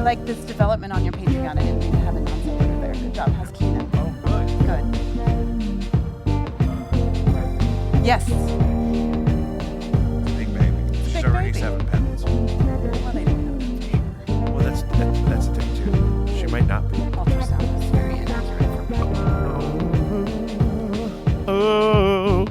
like this development on your Patreon. I didn't mean to have a non-sequitur there. Good job. How's Keenan? Oh, good. Good. Yes. Big baby. She's big already baby. 7 pounds. Well, they don't know that for sure. Well, that's the thing too. She might not be. Ultrasound is very inaccurate for me. Oh.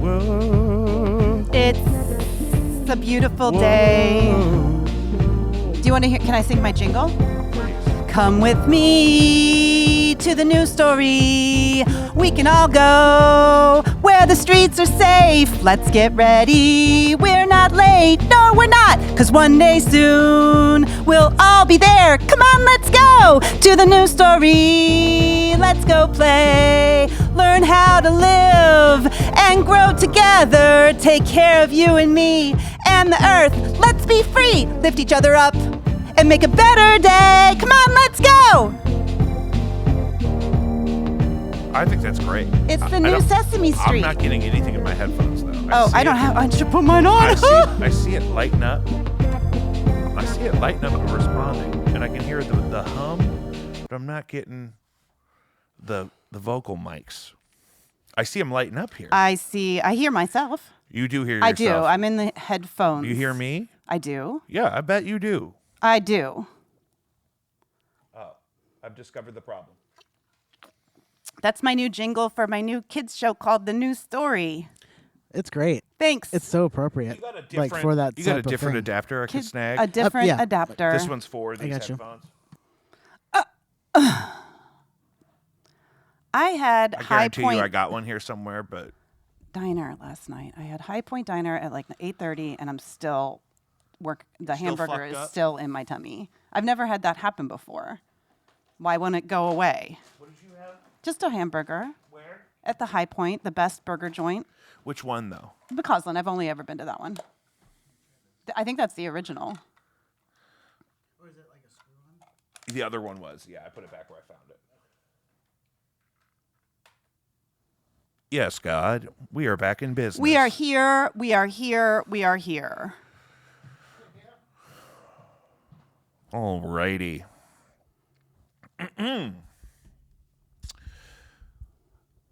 Whoa. It's a beautiful day. Do you want to hear? Can I sing my jingle? Come with me to the news story. We can all go where the streets are safe. Let's get ready. We're not late. No, we're not. 'Cause one day soon we'll all be there. Come on, let's go to the news story. Let's go play. Learn how to live and grow together. Take care of you and me and the earth. Let's be free. Lift each other up and make a better day. Come on, let's go. I think that's great. It's the new Sesame Street. I'm not getting anything in my headphones though. I should put mine on. I see it lighten up. I see it lighten up and responding, and I can hear the hum, but I'm not getting the vocal mics. I see them lighten up here. I hear myself. You do hear yourself. I do. I'm in the headphones. Do you hear me? I do. Yeah, I bet you do. I do. Oh, I've discovered the problem. That's my new jingle for my new kids show called The New Story. It's great. Thanks. It's so appropriate. You got a different, like for that. You got a type of different thing. adapter I can snag. A different yeah. adapter. This one's for these got you. headphones. I had I High guarantee Point you I got one here somewhere, but Diner last night. I had High Point Diner at like 8:30, and I'm still The hamburger fucked is up? still in my tummy. I've never had that happen before. Why won't it go away? what did you have? Just a hamburger Where? at the High Point, the best burger joint. Which one though? McCausland. I've only ever been to that one. I think that's the original. Or is it like a screw on? The other one was. Yeah, I put it back where I found it. Yes, God, we are back in business. We are here. We are here. We are here. Alrighty.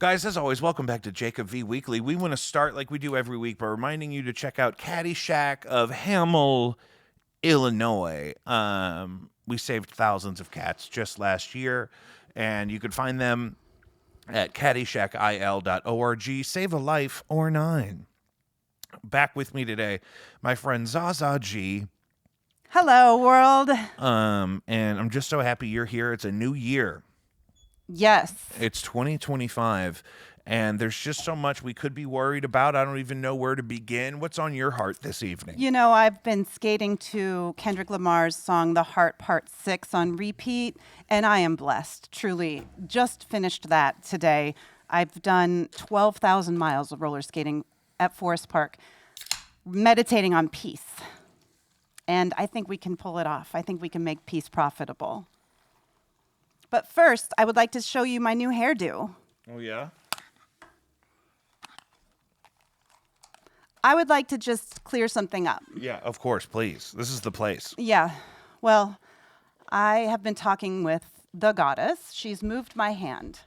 Guys, as always, welcome back to Jacob V Weekly. We want to start like we do every week by reminding you to check out Caddyshack of Hamel, Illinois. We saved thousands of cats just last year, and you could find them at caddyshackil.org. Save a life or 9. Back with me today, my friend Zaza G. Hello, world. And I'm just so happy you're here. It's a new year. Yes. It's 2025, and there's just so much we could be worried about. I don't even know where to begin. What's on your heart this evening? You know, I've been skating to Kendrick Lamar's song, The Heart Part 6 on repeat, and I am blessed, truly. Just finished that today. I've done 12,000 miles of roller skating at Forest Park, meditating on peace. And I think we can pull it off. I think we can make peace profitable. But first, I would like to show you my new hairdo. Oh, yeah? I would like to just clear something up. Yeah, of course, please. This is the place. Yeah, well, I have been talking with the goddess. She's moved my hand,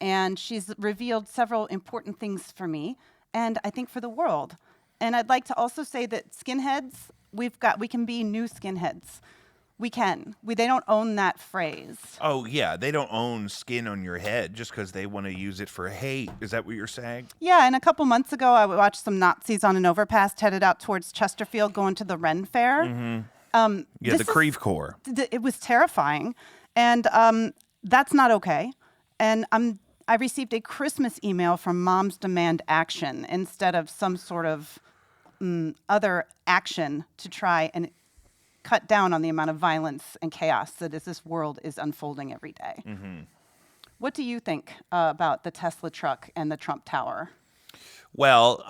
and she's revealed several important things for me, and I think for the world. And I'd like to also say that skinheads, we can be new skinheads. We can. They don't own that phrase. Oh, yeah, they don't own skin on your head just because they want to use it for hate. Is that what you're saying? Yeah, and a couple months ago, I watched some Nazis on an overpass headed out towards Chesterfield going to the Ren Fair. Mm-hmm. Yeah, the Creve Corps. It was terrifying, and that's not okay. And I received a Christmas email from Moms Demand Action instead of some sort of other action to try and cut down on the amount of violence and chaos that this world is unfolding every day. Mm-hmm. What do you think about the Tesla truck and the Trump Tower? Well,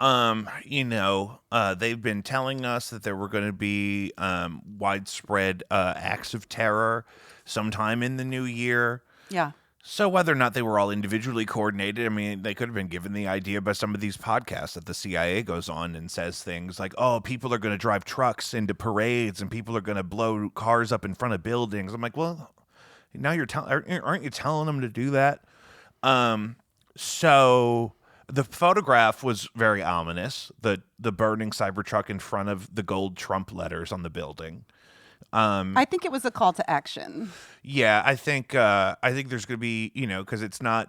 they've been telling us that there were going to be widespread acts of terror sometime in the new year. Yeah. So whether or not they were all individually coordinated, I mean, they could have been given the idea by some of these podcasts that the CIA goes on and says things like, oh, people are going to drive trucks into parades and people are going to blow cars up in front of buildings. I'm like, well, now aren't you telling them to do that? So the photograph was very ominous. The burning Cybertruck in front of the gold Trump letters on the building. I think it was a call to action. Yeah, I think there's going to be, because it's not.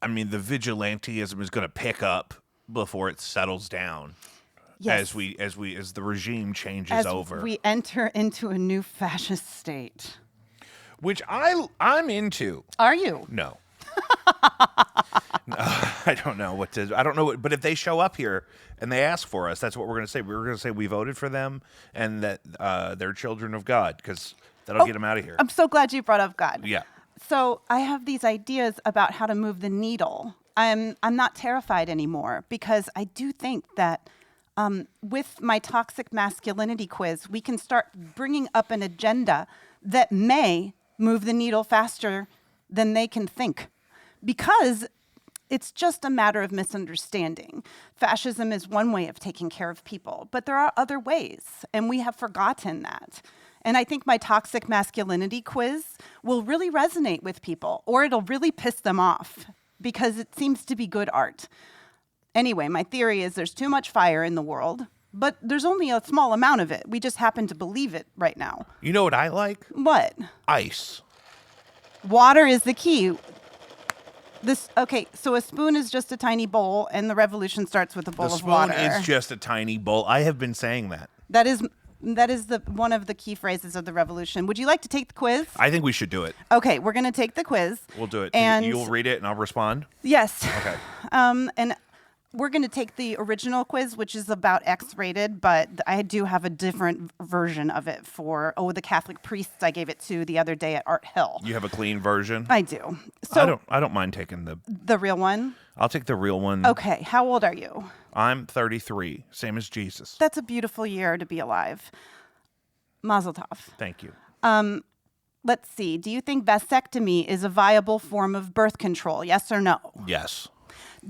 I mean, the vigilantism is going to pick up before it settles down. Yes. As the regime changes over. We enter into a new fascist state. Which I'm into. Are you? No. No, I don't know what to. I don't know. But if they show up here and they ask for us, that's what we're going to say. We're going to say we voted for them and that they're children of God, because that'll get them out of here. I'm so glad you brought up God. Yeah. So I have these ideas about how to move the needle. I'm not terrified anymore, because I do think that with my toxic masculinity quiz, we can start bringing up an agenda that may move the needle faster than they can think, because it's just a matter of misunderstanding. Fascism is one way of taking care of people, but there are other ways, and we have forgotten that. And I think my toxic masculinity quiz will really resonate with people, or it'll really piss them off, because it seems to be good art. Anyway, my theory is there's too much fire in the world, but there's only a small amount of it. We just happen to believe it right now. You know what I like? What? Ice. Water is the key. Okay, so a spoon is just a tiny bowl, and the revolution starts with a bowl The of water. spoon is just a tiny bowl. I have been saying that. That is one of the key phrases of the revolution. Would you like to take the quiz? I think we should do it. Okay, we're going to take the quiz. We'll do it. And You'll read it and I'll respond? yes. Okay. And we're going to take the original quiz, which is about X-rated, but I do have a different version of it for the Catholic priests I gave it to the other day at Art Hill. You have a clean version? I do. So I don't mind taking the real one. I'll take the real one. Okay, how old are you? I'm 33, same as Jesus. That's a beautiful year to be alive. Mazel tov. Thank you. Let's see. Do you think vasectomy is a viable form of birth control? Yes or no? Yes.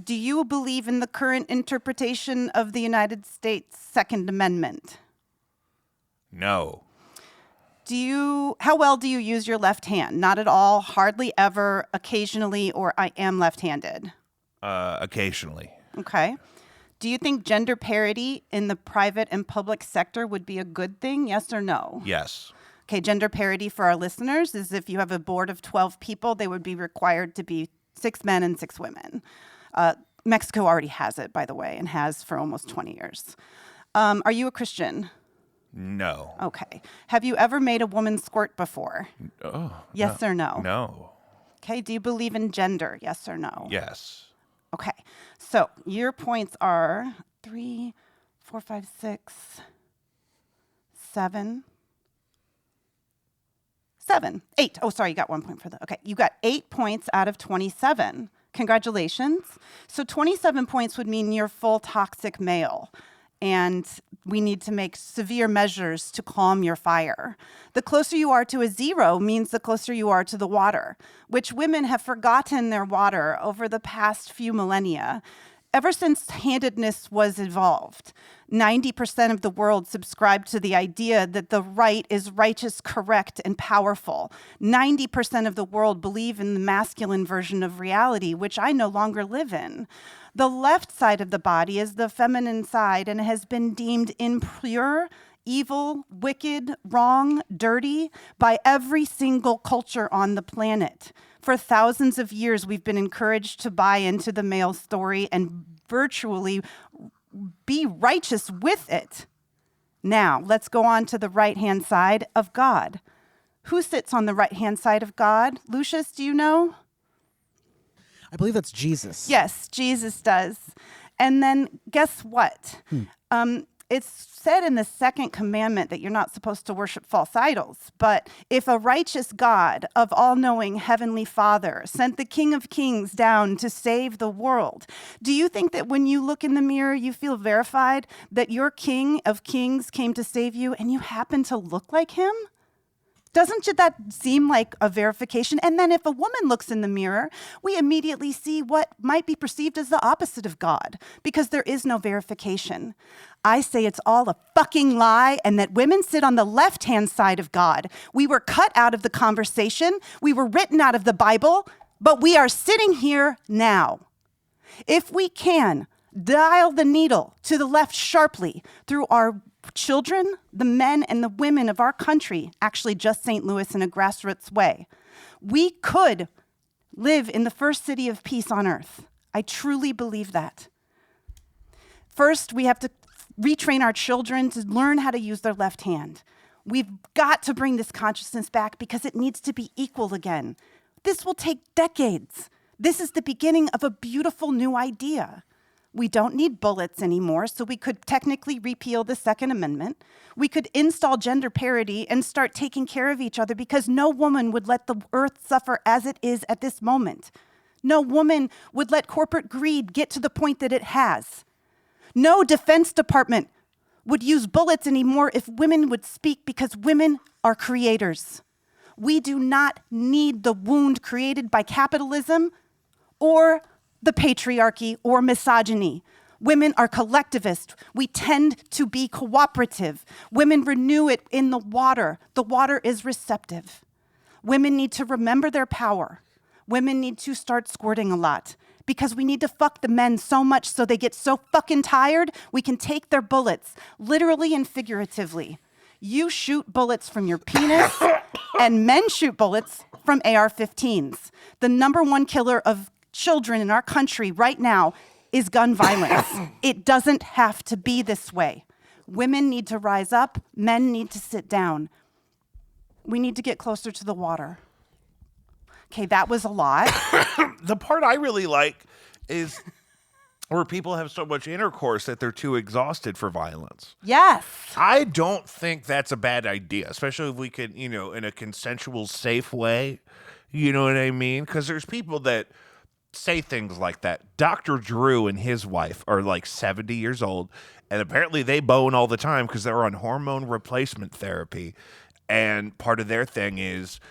Do you believe in the current interpretation of the United States Second Amendment? No. How well do you use your left hand? Not at all, hardly ever, occasionally, or I am left-handed? Occasionally. Okay. Do you think gender parity in the private and public sector would be a good thing? Yes or no? Yes. Okay, gender parity for our listeners is if you have a board of 12 people, they would be required to be 6 men and 6 women. Mexico already has it, by the way, and has for almost 20 years. Are you a Christian? No. Okay. Have you ever made a woman squirt before? Oh. Yes or no? No. Okay. Do you believe in gender? Yes or no? Yes. Okay. So your points are 3, 4, 5, 6, 7. 8. Oh, sorry, you got 1 point for that. Okay, you got 8 points out of 27. Congratulations. So 27 points would mean you're full toxic male, and we need to make severe measures to calm your fire. The closer you are to a 0 means the closer you are to the water, which women have forgotten their water over the past few millennia. Ever since handedness was evolved, 90% of the world subscribed to the idea that the right is righteous, correct, and powerful. 90% of the world believe in the masculine version of reality, which I no longer live in. The left side of the body is the feminine side and has been deemed impure, evil, wicked, wrong, dirty by every single culture on the planet. For thousands of years, we've been encouraged to buy into the male story and virtually be righteous with it. Now, let's go on to the right-hand side of God. Who sits on the right-hand side of God? Lucius, do you know? I believe that's Jesus. Yes, Jesus does. And then guess what? It's said in the second commandment that you're not supposed to worship false idols. But if a righteous God of all-knowing Heavenly Father sent the King of Kings down to save the world, do you think that when you look in the mirror, you feel verified that your King of Kings came to save you and you happen to look like him? Doesn't that seem like a verification? And then if a woman looks in the mirror, we immediately see what might be perceived as the opposite of God, because there is no verification. I say it's all a fucking lie, and that women sit on the left-hand side of God. We were cut out of the conversation. We were written out of the Bible, but we are sitting here now. If we can dial the needle to the left sharply through our children, the men and the women of our country, actually just St. Louis in a grassroots way, we could live in the first city of peace on earth. I truly believe that. First, we have to retrain our children to learn how to use their left hand. We've got to bring this consciousness back because it needs to be equal again. This will take decades. This is the beginning of a beautiful new idea. We don't need bullets anymore, so we could technically repeal the Second Amendment. We could install gender parity and start taking care of each other, because no woman would let the earth suffer as it is at this moment. No woman would let corporate greed get to the point that it has. No Defense Department would use bullets anymore if women would speak, because women are creators. We do not need the wound created by capitalism or the patriarchy or misogyny. Women are collectivist. We tend to be cooperative. Women renew it in the water. The water is receptive. Women need to remember their power. Women need to start squirting a lot, because we need to fuck the men so much so they get so fucking tired we can take their bullets, literally and figuratively. You shoot bullets from your penis, and men shoot bullets from AR-15s. The number one killer of children in our country right now is gun violence. It doesn't have to be this way. Women need to rise up. Men need to sit down. We need to get closer to the water. Okay, that was a lot. The part I really like is where people have so much intercourse that they're too exhausted for violence. Yes. I don't think that's a bad idea, especially if we can, in a consensual, safe way. You know what I mean? Because there's people that say things like that. Dr. Drew and his wife are like 70 years old, and apparently they bone all the time because they're on hormone replacement therapy. And part of their thing is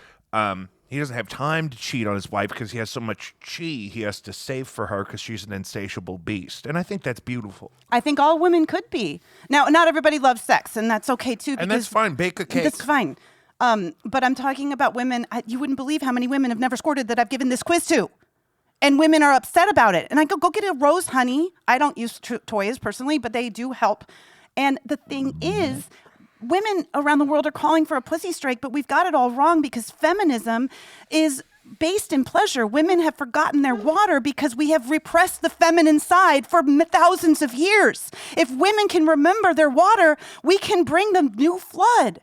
he doesn't have time to cheat on his wife because he has so much chi he has to save for her because she's an insatiable beast. And I think that's beautiful. I think all women could be. Now, not everybody loves sex, and that's okay too. And that's fine. Bake a cake. That's fine. But I'm talking about women. You wouldn't believe how many women have never squirted that I've given this quiz to. And women are upset about it. And I go get a rose honey. I don't use toys personally, but they do help. And the thing is, women around the world are calling for a pussy strike, but we've got it all wrong, because feminism is based in pleasure. Women have forgotten their water because we have repressed the feminine side for thousands of years. If women can remember their water, we can bring the new flood.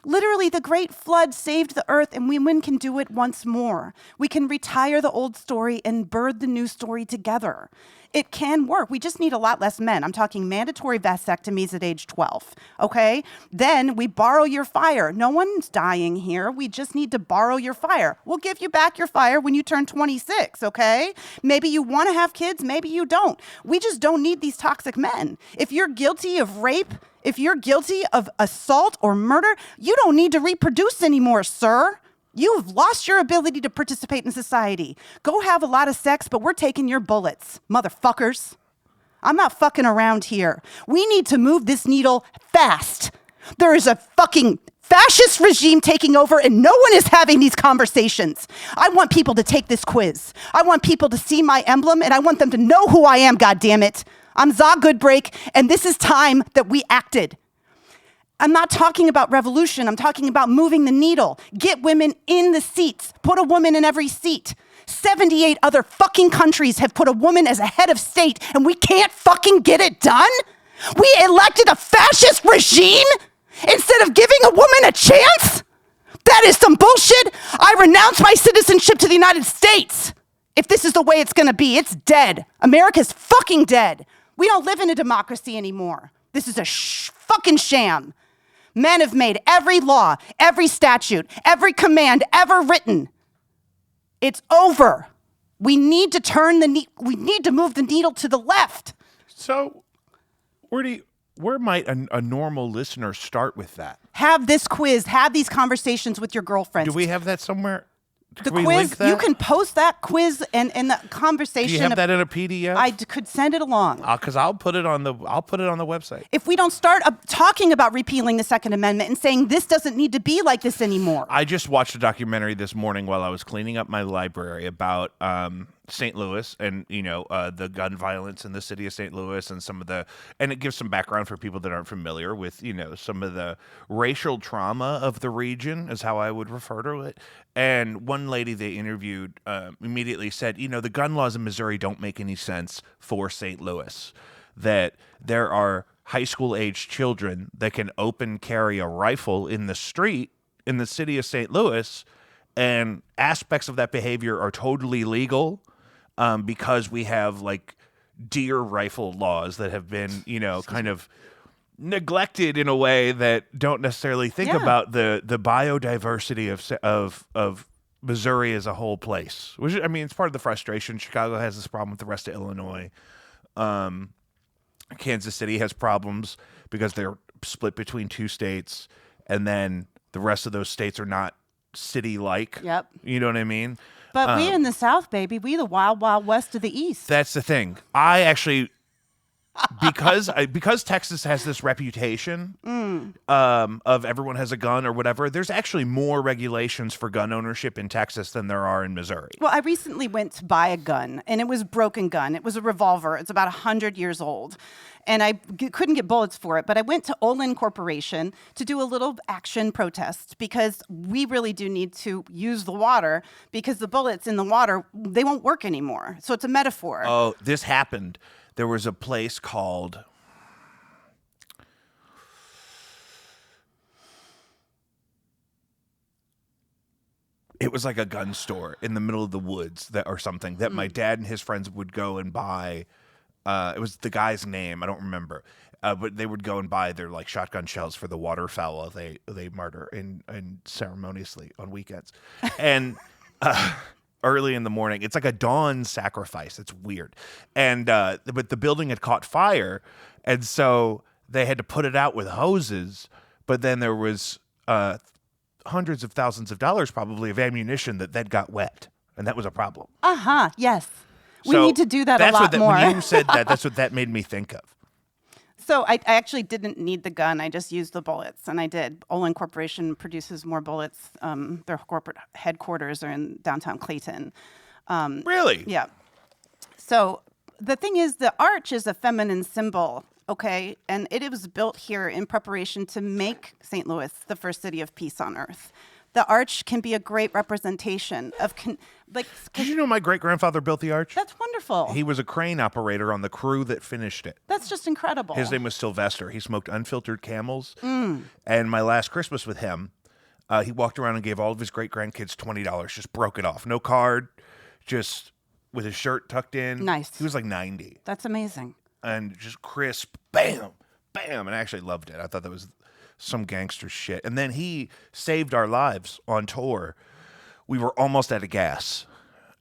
Literally, the great flood saved the earth, and women can do it once more. We can retire the old story and birth the new story together. It can work. We just need a lot less men. I'm talking mandatory vasectomies at age 12, okay? Then we borrow your fire. No one's dying here. We just need to borrow your fire. We'll give you back your fire when you turn 26, okay? Maybe you want to have kids, maybe you don't. We just don't need these toxic men. If you're guilty of rape, if you're guilty of assault or murder, you don't need to reproduce anymore, sir. You've lost your ability to participate in society. Go have a lot of sex, but we're taking your bullets, motherfuckers. I'm not fucking around here. We need to move this needle fast. There is a fucking fascist regime taking over, and no one is having these conversations. I want people to take this quiz. I want people to see my emblem, and I want them to know who I am, goddammit. I'm Zaza Goodbreak, and this is time that we acted. I'm not talking about revolution. I'm talking about moving the needle. Get women in the seats. Put a woman in every seat. 78 other fucking countries have put a woman as a head of state, and we can't fucking get it done? We elected a fascist regime instead of giving a woman a chance? That is some bullshit. I renounce my citizenship to the United States. If this is the way it's gonna be, it's dead. America's fucking dead. We don't live in a democracy anymore. This is a fucking sham. Men have made every law, every statute, every command ever written. It's over. We need to we need to move the needle to the left. So, where might a normal listener start with that? Have this quiz. Have these conversations with your girlfriends. Do we have that somewhere? The Can we quiz, link that? you can post that quiz and the conversation. Do you have that in a PDF? Could send it along. Because I'll put it on the website. If we don't start talking about repealing the Second Amendment and saying this doesn't need to be like this anymore. I just watched a documentary this morning while I was cleaning up my library about St. Louis and the gun violence in the city of St. Louis and it gives some background for people that aren't familiar with some of the racial trauma of the region is how I would refer to it. And one lady they interviewed immediately said, the gun laws in Missouri don't make any sense for St. Louis, that there are high school age children that can open carry a rifle in the street in the city of St. Louis, and aspects of that behavior are totally legal. Because we have like deer rifle laws that have been, kind of neglected in a way that don't necessarily think about the biodiversity of Missouri as a whole place. Which, I mean, it's part of the frustration. Chicago has this problem with the rest of Illinois. Kansas City has problems because they're split between two states, and then the rest of those states are not city-like. Yep. You know what I mean? But we in the South, baby, we the wild, wild west of the East. That's the thing. I actually, because Texas has this reputation of everyone has a gun or whatever, there's actually more regulations for gun ownership in Texas than there are in Missouri. Well, I recently went to buy a gun, and it was a broken gun. It was a revolver. It's about 100 years old. And I couldn't get bullets for it, but I went to Olin Corporation to do a little action protest because we really do need to use the water because the bullets in the water, they won't work anymore. So it's a metaphor. Oh, this happened. There was a place called... It was like a gun store in the middle of the woods or something that my dad and his friends would go and buy. It was the guy's name. I don't remember. But they would go and buy their like shotgun shells for the waterfowl they murder and ceremoniously on weekends. And early in the morning, it's like a dawn sacrifice. It's weird. And but the building had caught fire, and so they had to put it out with hoses. But then there was hundreds of thousands of dollars probably of ammunition that then got wet, and that was a problem. Yes. We So need to do that a that's lot what more. When you said that, that's what that made me think of. So I actually didn't need the gun. I just used the bullets, and I did. Olin Corporation produces more bullets. Their corporate headquarters are in downtown Clayton. Really? Yeah. So the thing is, the arch is a feminine symbol, okay? And it was built here in preparation to make St. Louis the first city of peace on earth. The arch can be a great representation of, Did you know my great-grandfather built the arch? That's wonderful. He was a crane operator on the crew that finished it. That's just incredible. His name was Sylvester. He smoked unfiltered Camels. And my last Christmas with him, he walked around and gave all of his great-grandkids $20, just broke it off. No card, just with his shirt tucked in. Nice. He was like 90. That's amazing. And just crisp, bam, bam. And I actually loved it. I thought that was some gangster shit. And then he saved our lives on tour. We were almost out of gas,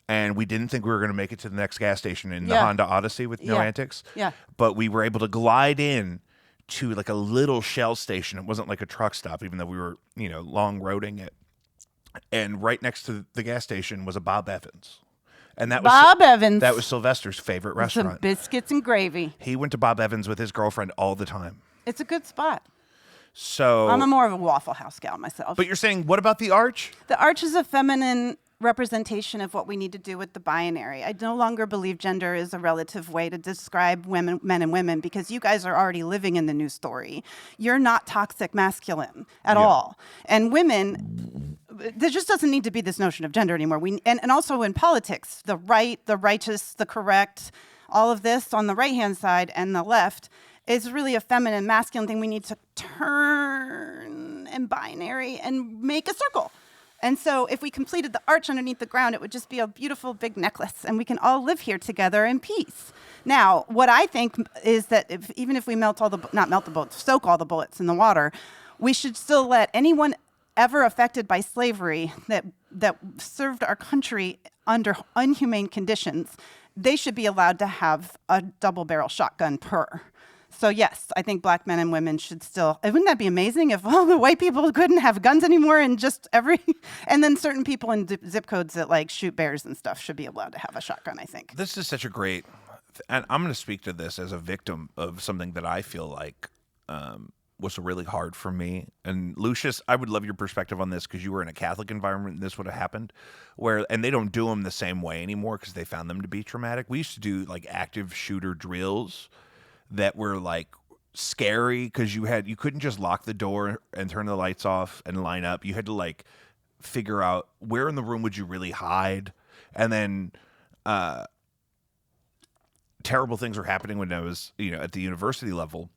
and we didn't think we were going to make it to the next gas station in the Honda Odyssey with no antics. Yeah. But we were able to glide in to like a little Shell station. It wasn't like a truck stop, even though we were, long roading it. And right next to the gas station was a Bob Evans. And that was Bob Evans. That was Sylvester's favorite Some restaurant. biscuits and gravy. He went to Bob Evans with his girlfriend all the time. It's a good spot. So I'm more of a Waffle House gal myself. But you're saying, what about the arch? The arch is a feminine representation of what we need to do with the binary. I no longer believe gender is a relative way to describe women, men and women, because you guys are already living in the new story. You're not toxic masculine at all. And women, there just doesn't need to be this notion of gender anymore. And also in politics, the right, the righteous, the correct, all of this on the right-hand side and the left is really a feminine, masculine thing. We need to turn and binary and make a circle. And so if we completed the arch underneath the ground, it would just be a beautiful big necklace, and we can all live here together in peace. Now, what I think is that even if we soak all the bullets in the water, we should still let anyone ever affected by slavery that served our country under inhumane conditions, they should be allowed to have a double-barrel shotgun per. So yes, I think black men and women should still. Wouldn't that be amazing if all the white people couldn't have guns anymore and just and then certain people in zip codes that like shoot bears and stuff should be allowed to have a shotgun, I think. This is such a great, and I'm going to speak to this as a victim of something that I feel like was really hard for me. And Lucius, I would love your perspective on this because you were in a Catholic environment and this would have happened, and they don't do them the same way anymore because they found them to be traumatic. We used to do like active shooter drills that were like scary because you couldn't just lock the door and turn the lights off and line up. You had to like figure out where in the room would you really hide, and then terrible things were happening when I was at the university level,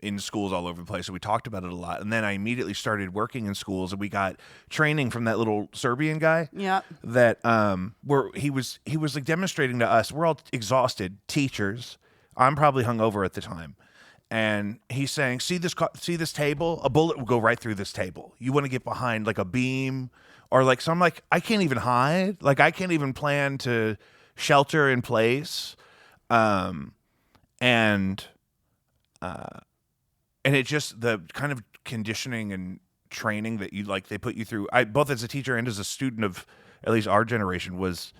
in schools all over the place. So we talked about it a lot, and then I immediately started working in schools, and we got training from that little Serbian guy. Yeah. That where he was like demonstrating to us. We're all exhausted teachers. I'm probably hungover at the time. And he's saying, see this table? A bullet will go right through this table. You want to get behind like a beam or like, so I'm like, I can't even hide. Like I can't even plan to shelter in place. And it just, the kind of conditioning and training that they put you through, both as a teacher and as a student of at least our generation, was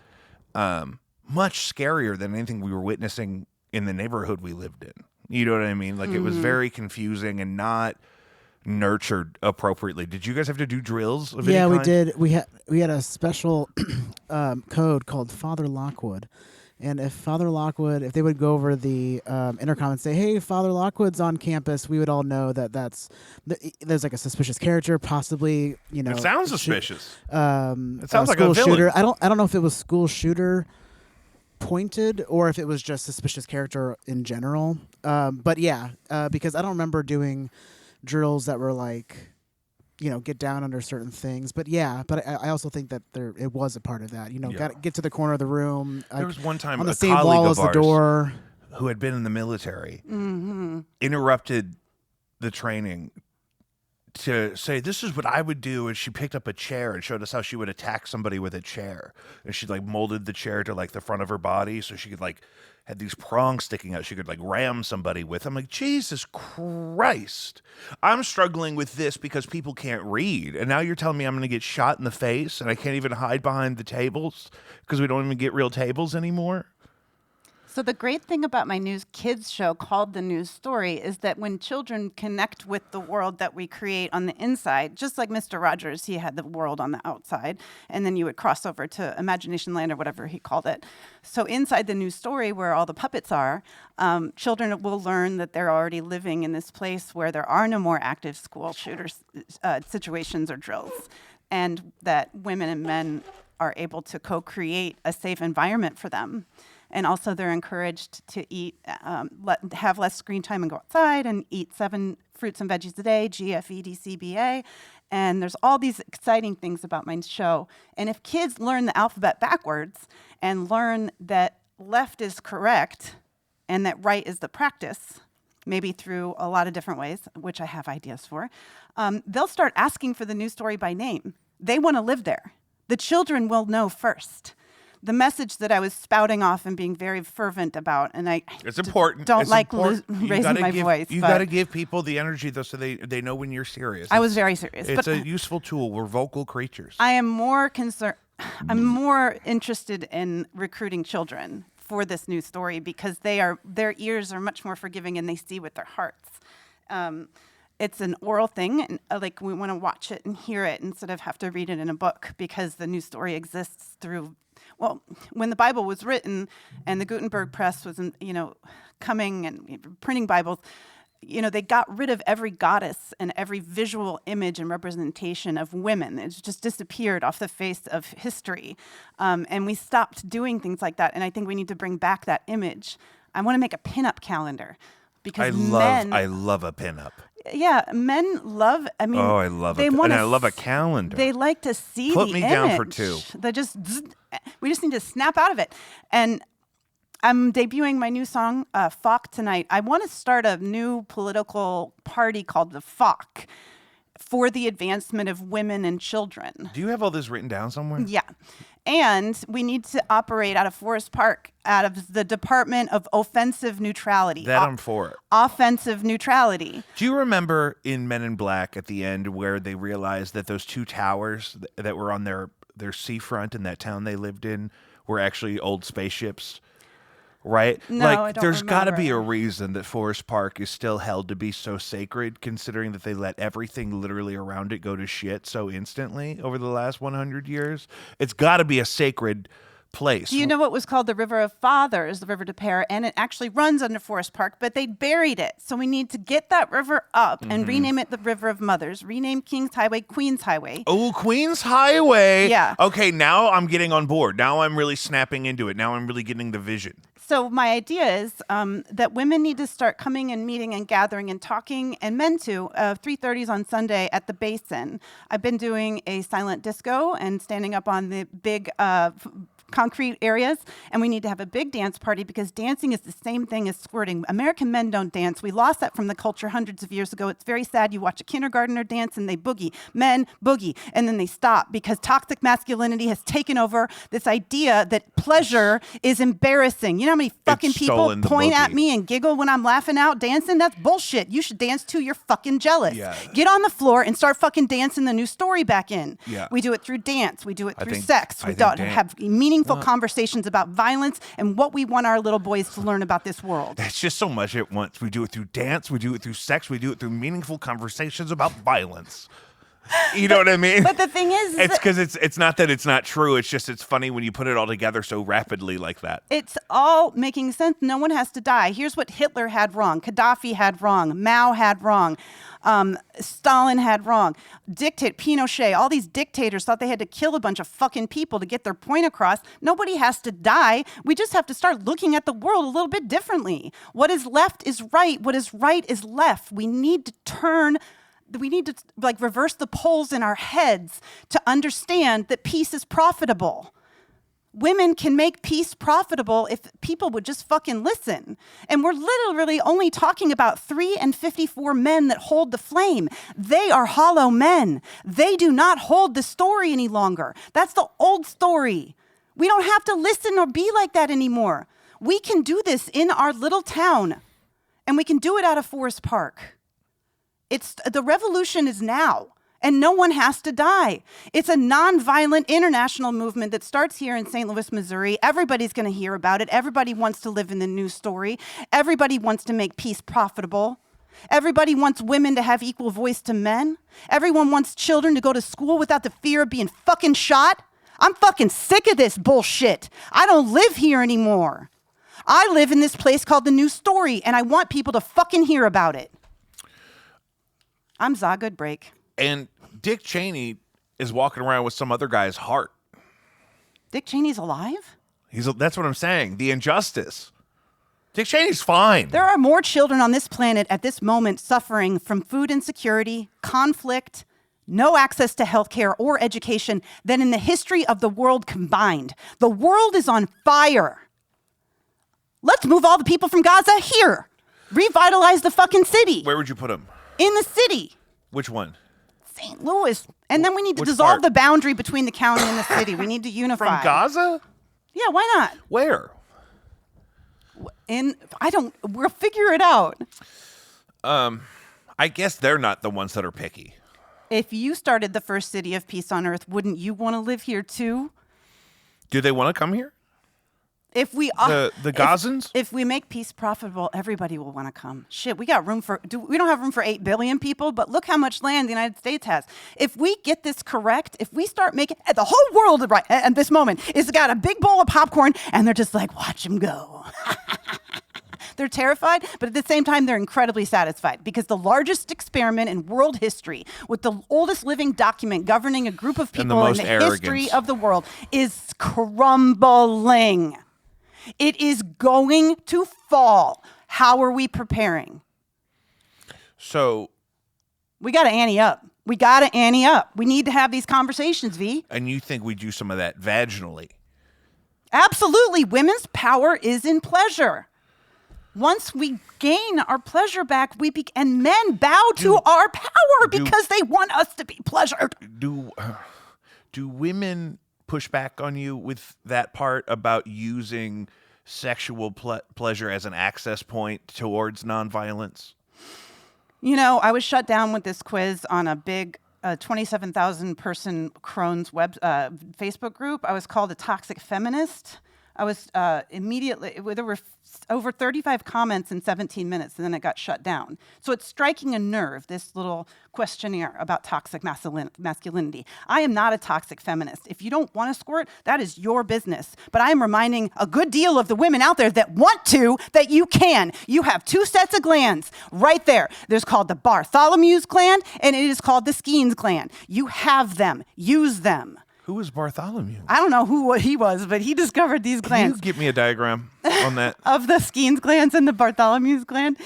much scarier than anything we were witnessing in the neighborhood we lived in. You know what I mean? Like it was very confusing and not nurtured appropriately. Did you guys have to do drills of any kind? We did. We had a special code called Father Lockwood. And if they would go over the intercom and say, "Hey, Father Lockwood's on campus," we would all know that there's like a suspicious character, possibly. It sounds suspicious. It sounds like a school villain. shooter. I don't know if it was school shooter pointed or if it was just suspicious character in general. But yeah, because I don't remember doing drills that were like, get down under certain things. But yeah, I also think that it was a part of that. Got to get to the corner of the room. There was one time on the a same colleague wall of as the ours door who had been in the military interrupted the training to say, "This is what I would do," and she picked up a chair and showed us how she would attack somebody with a chair. And she like molded the chair to like the front of her body so she could like had these prongs sticking out. She could like ram somebody with. I'm like, Jesus Christ. I'm struggling with this because people can't read. And now you're telling me I'm going to get shot in the face and I can't even hide behind the tables because we don't even get real tables anymore. So the great thing about my news kids show called The News Story is that when children connect with the world that we create on the inside, just like Mr. Rogers, he had the world on the outside, and then you would cross over to Imagination Land or whatever he called it. So inside the news story where all the puppets are, children will learn that they're already living in this place where there are no more active school shooters situations or drills, and that women and men are able to co-create a safe environment for them. And also they're encouraged to eat, have less screen time and go outside and eat 7 fruits and veggies a day, GFEDCBA. And there's all these exciting things about my show. And if kids learn the alphabet backwards and learn that left is correct and that right is the practice, maybe through a lot of different ways, which I have ideas for, they'll start asking for the news story by name. They want to live there. The children will know first. The message that I was spouting off and being very fervent about, and it's important. Don't it's like important. raising my voice. You got to give people the energy, though, so they know when you're serious. I was very serious. It's a useful tool. We're vocal creatures. I am more concerned. I'm more interested in recruiting children for this news story because their ears are much more forgiving and they see with their hearts. It's an oral thing, and like we want to watch it and hear it instead of have to read it in a book because the news story exists through. Well, when the Bible was written and the Gutenberg press was, coming and printing Bibles, they got rid of every goddess and every visual image and representation of women. It just disappeared off the face of history. And we stopped doing things like that. And I think we need to bring back that image. I want to make a pinup calendar because I love a pinup. Yeah, men love. I mean, I love it, and I love a calendar. They like to see Put the me image. down for 2. We just need to snap out of it. And I'm debuting my new song, "Falk," tonight. I want to start a new political party called the Falk for the advancement of women and children. Do you have all this written down somewhere? Yeah. And we need to operate out of Forest Park, out of the Department of Offensive Neutrality. That I'm for. Offensive neutrality. Do you remember in Men in Black at the end where they realized that those two towers that were on their seafront in that town they lived in were actually old spaceships? Right? No, I don't there's got to be a remember. reason that Forest Park is still held to be so sacred, considering that they let everything literally around it go to shit so instantly over the last 100 years. It's got to be a sacred place. Do you know what was called the River of Fathers, the River de Pere, and it actually runs under Forest Park, but they buried it. So we need to get that river up and rename it the River of Mothers. Rename King's Highway Queen's Highway. Oh, Queens Highway. Yeah. Okay, now I'm getting on board. Now I'm really snapping into it. Now I'm really getting the vision. So my idea is that women need to start coming and meeting and gathering and talking, and men too. 3:30s on Sunday at the Basin. I've been doing a silent disco and standing up on the big concrete areas, and we need to have a big dance party because dancing is the same thing as squirting. American men don't dance. We lost that from the culture hundreds of years ago. It's very sad. You watch a kindergartner dance and they boogie. Men boogie, and then they stop because toxic masculinity has taken over this idea that pleasure is embarrassing. You know how many fucking people stolen the point at boogie. me and giggle when I'm laughing out dancing? That's bullshit. You should dance too. You're fucking jealous. Yeah. Get on the floor and start fucking dancing the new story back in. Yeah. We do it through dance. We do it I through think- sex. I We think don't dan- have meaningful conversations about violence and what we want our little boys to learn about this world. That's just so much at once. We do it through dance. We do it through sex. We do it through meaningful conversations about violence. You know what I mean? But the thing is it's that because it's not that it's not true. It's just it's funny when you put it all together so rapidly like that. it's all making sense. No one has to die. Here's what Hitler had wrong. Gaddafi had wrong. Mao had wrong. Stalin had wrong. Pinochet, all these dictators thought they had to kill a bunch of fucking people to get their point across. Nobody has to die. We just have to start looking at the world a little bit differently. What is left is right. What is right is left. We need to like reverse the poles in our heads to understand that peace is profitable. Women can make peace profitable if people would just fucking listen. And we're literally only talking about 3 and 54 men that hold the flame. They are hollow men. They do not hold the story any longer. That's the old story. We don't have to listen or be like that anymore. We can do this in our little town, and we can do it out of Forest Park. The revolution is now. And no one has to die. It's a nonviolent international movement that starts here in St. Louis, Missouri. Everybody's going to hear about it. Everybody wants to live in the news story. Everybody wants to make peace profitable. Everybody wants women to have equal voice to men. Everyone wants children to go to school without the fear of being fucking shot. I'm fucking sick of this bullshit. I don't live here anymore. I live in this place called the News Story, and I want people to fucking hear about it. I'm Zaza. Good break. And Dick Cheney is walking around with some other guy's heart. Dick Cheney's alive? That's what I'm saying. The injustice. Dick Cheney's fine. There are more children on this planet at this moment suffering from food insecurity, conflict, no access to healthcare or education than in the history of the world combined. The world is on fire. Let's move all the people from Gaza here. Revitalize the fucking city. Where would you put him? In the city. Which one? St. Louis. And then we need to Which dissolve part? the boundary between the county and the city. We need to unify. From Gaza? Yeah, why not? Where? We'll figure it out. I guess they're not the ones that are picky. If you started the first city of peace on earth, wouldn't you want to live here too? Do they want to come here? If we The Gazans? if we make peace profitable, everybody will want to come. Shit, we got room we don't have room for 8 billion people, but look how much land the United States has. If we get this correct, if we start making the whole world right at this moment is got a big bowl of popcorn and they're just like, watch them go. They're terrified, but at the same time, they're incredibly satisfied because the largest experiment in world history with the oldest living document governing a group of And the people in most the arrogance. history of the world is crumbling. It is going to fall. How are we preparing? So, We got to ante up. We got to ante up. We need to have these conversations, V. and you think we do some of that vaginally? Absolutely. Women's power is in pleasure. Once we gain our pleasure back, and men bow to our power because they want us to be pleasured. Do women push back on you with that part about using sexual pleasure as an access point towards nonviolence? You know, I was shut down with this quiz on a big 27,000 person Crohn's Facebook group. I was called a toxic feminist. I was immediately, there were over 35 comments in 17 minutes, and then it got shut down. So it's striking a nerve, this little questionnaire about toxic masculinity. I am not a toxic feminist. If you don't want to squirt, that is your business. But I am reminding a good deal of the women out there that want to, that you can. You have 2 sets of glands right there. There's called the Bartholomew's gland, and it is called the Skene's gland. You have them. Use them. Who was Bartholomew? I don't know what he was, but he discovered these glands. Can you give me a diagram on that? Of the Skene's glands and the Bartholomew's gland.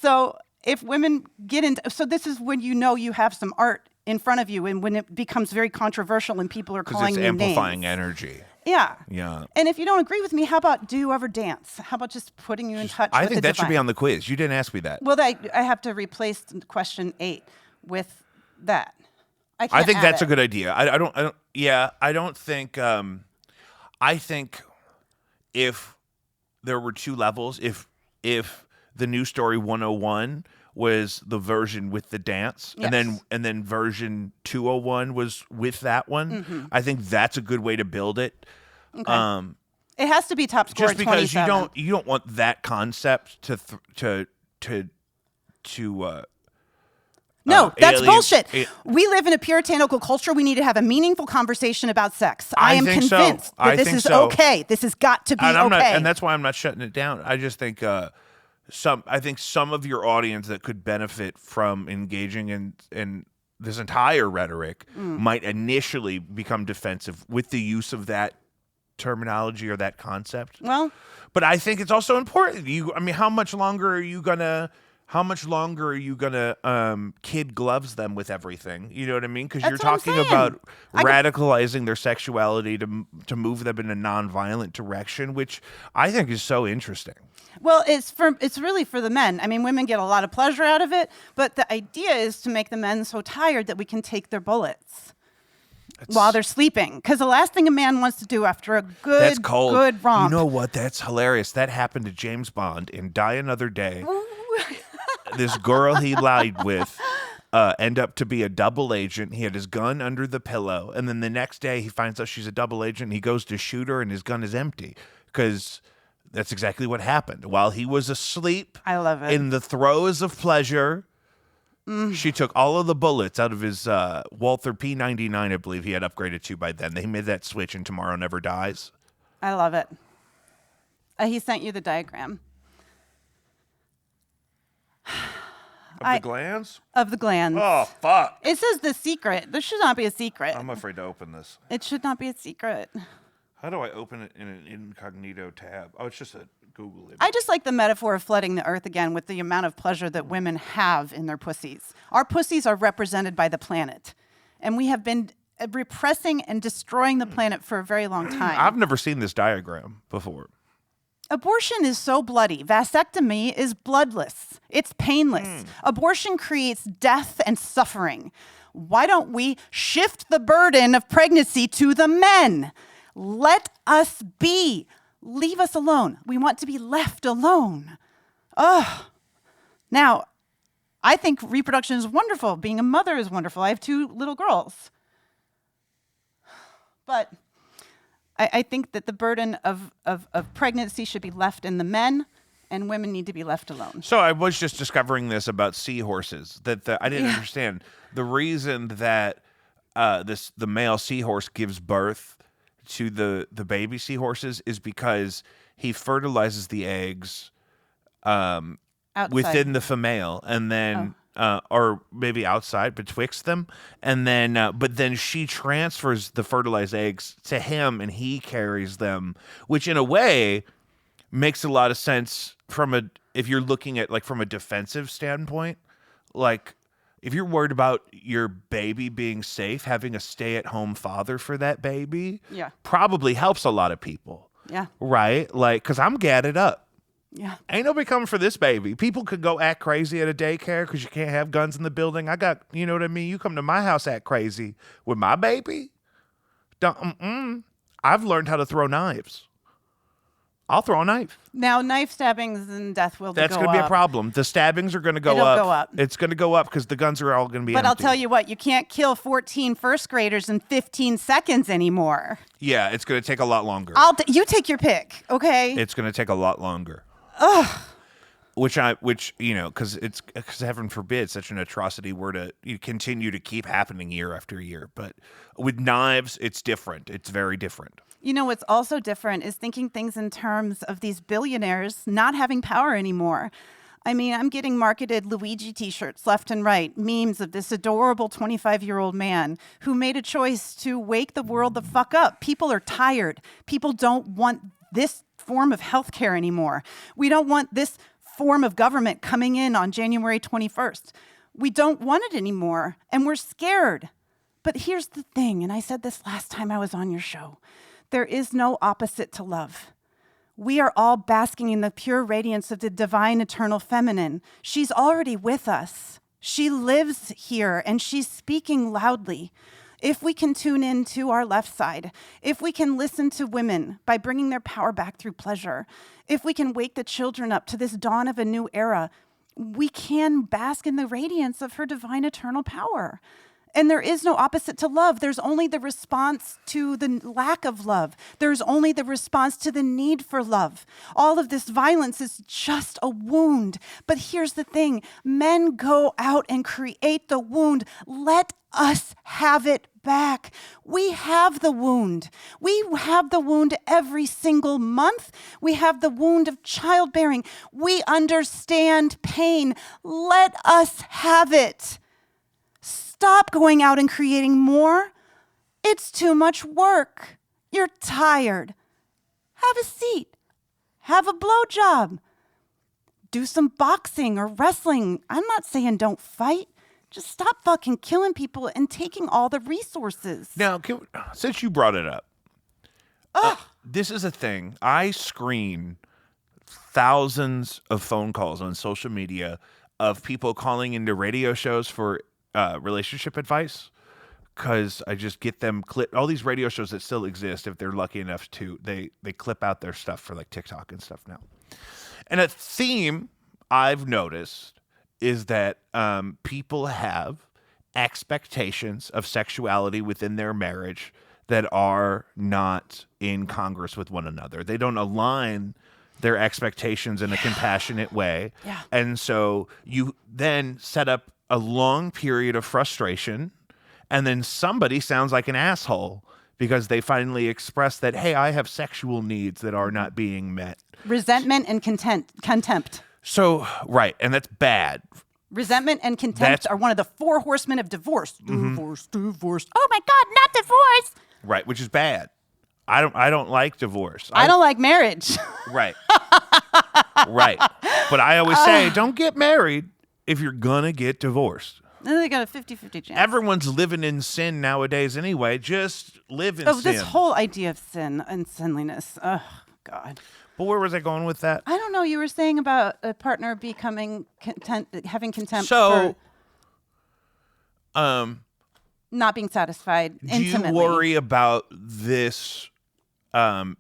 So if women get into, so this is when you know you have some art in front of you, and when it becomes very controversial and people are calling you names. It's amplifying energy. Yeah. Yeah. And if you don't agree with me, how about do you ever dance? How about just putting you in touch with the I think that should divine? be on the quiz. You didn't ask me that. Well, I have to replace question 8 with that. I think that's a a good idea. I don't think. I think if there were 2 levels, if the New Story 101 was the version with the dance, Yes. and then version 201 was with that one, I think that's a good way to build it. Okay. It has to be top score. Just because 27. you don't want that concept to No, that's alien- bullshit. We live in a puritanical culture. We need to have a meaningful conversation about sex. I am think so. convinced that I this think is so. okay. This has got to be and I'm okay. not, and that's why I'm not shutting it down. I just think some of your audience that could benefit from engaging in this entire rhetoric might initially become defensive with the use of that terminology or that concept. Well, but I think it's also important. How much longer are you gonna kid gloves them with everything? You know what I mean? Because you're That's what I'm talking saying. about radicalizing their sexuality to move them in a nonviolent direction, which I think is so interesting. well, it's really for the men. I mean, women get a lot of pleasure out of it, but the idea is to make the men so tired that we can take their bullets while they're sleeping. Because the last thing a man wants to do after a That's cold. good romp. You know what? That's hilarious. That happened to James Bond in Die Another Day. This girl he lied with end up to be a double agent. He had his gun under the pillow, and then the next day he finds out she's a double agent. He goes to shoot her, and his gun is empty because that's exactly what happened. While he was asleep, I love it. in the throes of pleasure, she took all of the bullets out of his Walther P99, I believe he had upgraded to by then. They made that switch in Tomorrow Never Dies. I love it. He sent you the diagram. Of the glands? Of the glands. Oh, fuck. It says the secret. This should not be a secret. I'm afraid to open this. It should not be a secret. How do I open it in an incognito tab? Oh, it's just a Google image. I just like the metaphor of flooding the earth again with the amount of pleasure that women have in their pussies. Our pussies are represented by the planet, and we have been repressing and destroying the planet for a very long time. I've never seen this diagram before. Abortion is so bloody. Vasectomy is bloodless. It's painless. Abortion creates death and suffering. Why don't we shift the burden of pregnancy to the men? Let us be. Leave us alone. We want to be left alone. Ugh. Now, I think reproduction is wonderful. Being a mother is wonderful. I have 2 little girls. But I think that the burden of pregnancy should be left in the men, and women need to be left alone. So I was just discovering this about seahorses that I didn't understand. The reason that the male seahorse gives birth to the baby seahorses is because he fertilizes the eggs Outside. within the female, and then or maybe outside betwixt them, and then but then she transfers the fertilized eggs to him, and he carries them, which in a way makes a lot of sense if you're looking at from a defensive standpoint. Like, if you're worried about your baby being safe, having a stay-at-home father for that baby probably helps a lot of people. Yeah. Right? Like, because I'm gadded up. Yeah. Ain't nobody coming for this baby. People could go act crazy at a daycare because you can't have guns in the building. You know what I mean? You come to my house, act crazy with my baby. I've learned how to throw knives. I'll throw a knife. Now, knife stabbings and death will That's go going to be a up. problem. The stabbings are going to go It'll up. go up. It's going to go up because the guns are all going to be But I'll empty. tell you what, you can't kill 14 first graders in 15 seconds anymore. Yeah, it's going to take a lot longer. You take your pick, okay? It's going to take a lot longer. Ugh. Which because heaven forbid such an atrocity were to continue to keep happening year after year. But with knives, it's different. It's very different. You know what's also different is thinking things in terms of these billionaires not having power anymore. I mean, I'm getting marketed Luigi t-shirts left and right, memes of this adorable 25-year-old man who made a choice to wake the world the fuck up. People are tired. People don't want this form of healthcare anymore. We don't want this form of government coming in on January 21st. We don't want it anymore, and we're scared. But here's the thing, and I said this last time I was on your show. There is no opposite to love. We are all basking in the pure radiance of the divine eternal feminine. She's already with us. She lives here, and she's speaking loudly. If we can tune in to our left side, if we can listen to women by bringing their power back through pleasure, if we can wake the children up to this dawn of a new era, we can bask in the radiance of her divine eternal power. And there is no opposite to love. There's only the response to the lack of love. There's only the response to the need for love. All of this violence is just a wound. But here's the thing. Men go out and create the wound. Let us have it back. We have the wound. We have the wound every single month. We have the wound of childbearing. We understand pain. Let us have it. Stop going out and creating more. It's too much work. You're tired. Have a seat. Have a blowjob. Do some boxing or wrestling. I'm not saying don't fight. Just stop fucking killing people and taking all the resources. Now, since you brought it up, this is a thing. I screen thousands of phone calls on social media of people calling into radio shows for relationship advice, because I just get them all these radio shows that still exist, if they're lucky enough to, they clip out their stuff for like TikTok and stuff now. And a theme I've noticed is that people have expectations of sexuality within their marriage that are not in Congress with one another. They don't align their expectations in a compassionate way. Yeah. And so you then set up a long period of frustration, and then somebody sounds like an asshole because they finally express that, hey, I have sexual needs that are not being met. Resentment and contempt. So, right, and that's bad. Resentment and contempt are one of the 4 horsemen of divorce. Divorce. Oh my God, not divorce. Right, which is bad. I don't like divorce. I don't like marriage. Right. Right. But I always say, don't get married if you're gonna get divorced. Then they got a 50-50 chance. Everyone's living in sin nowadays anyway. Just live in sin. This whole idea of sin and sinliness. Oh, God. But where was I going with that? I don't know. You were saying about a partner becoming having contempt So, for not being satified intimately. Do you worry about this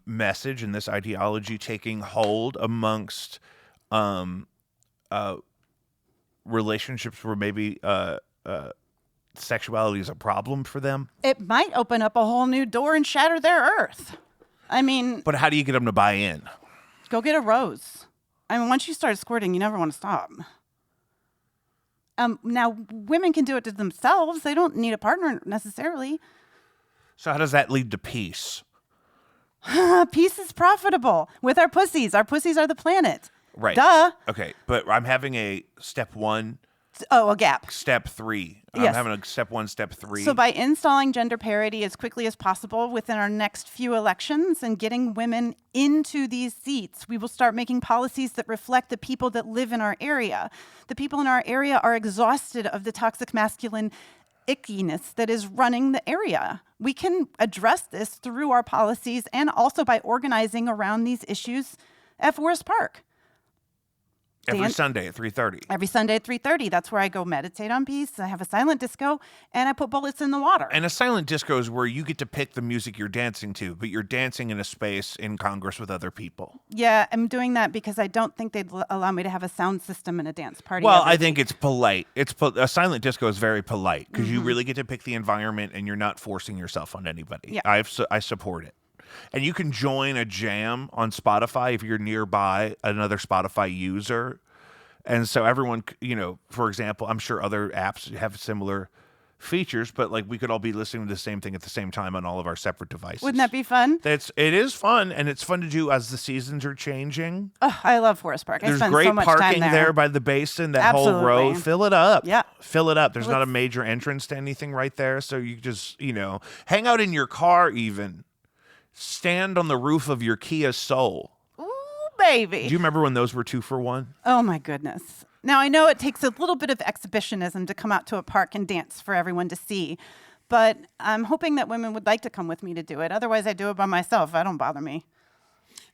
message and this ideology taking hold amongst relationships where maybe sexuality is a problem for them? It might open up a whole new door and shatter their earth. I mean... But how do you get them to buy in? Go get a rose. I mean, once you start squirting, you never want to stop. Now, women can do it to themselves. They don't need a partner necessarily. So how does that lead to peace? Peace is profitable with our pussies. Our pussies are the planet. Right. Duh. Okay, but I'm having a step 1. Oh, a gap. Step 3. Yes. I'm having a step 1, step 3. So by installing gender parity as quickly as possible within our next few elections and getting women into these seats, we will start making policies that reflect the people that live in our area. The people in our area are exhausted of the toxic masculine ickiness that is running the area. We can address this through our policies and also by organizing around these issues at Forest Park. Every dance Sunday at 3:30. every Sunday at 3:30. That's where I go meditate on peace. I have a silent disco, and I put bullets in the water. And a silent disco is where you get to pick the music you're dancing to, but you're dancing in a space in Congress with other people. Yeah, I'm doing that because I don't think they'd allow me to have a sound system in a dance party. Well, every I think it's polite. A silent disco is very polite because you really get to pick the environment and you're not forcing yourself on anybody. Yeah. I support it. And you can join a jam on Spotify if you're nearby another Spotify user. And so everyone, for example, I'm sure other apps have similar features, but like we could all be listening to the same thing at the same time on all of our separate devices. Wouldn't that be fun? It is fun, and it's fun to do as the seasons are changing. Oh, I love Forest Park. I There's spend great so much time parking there. there by the basin, that whole road. Absolutely. Fill it up. Yeah. Fill it up. There's not a major entrance to anything right there, so you just, hang out in your car even. Stand on the roof of your Kia Soul. Ooh, baby. Do you remember when those were 2 for $1? Oh, my goodness. Now, I know it takes a little bit of exhibitionism to come out to a park and dance for everyone to see, but I'm hoping that women would like to come with me to do it. Otherwise, I do it by myself. It don't bother me.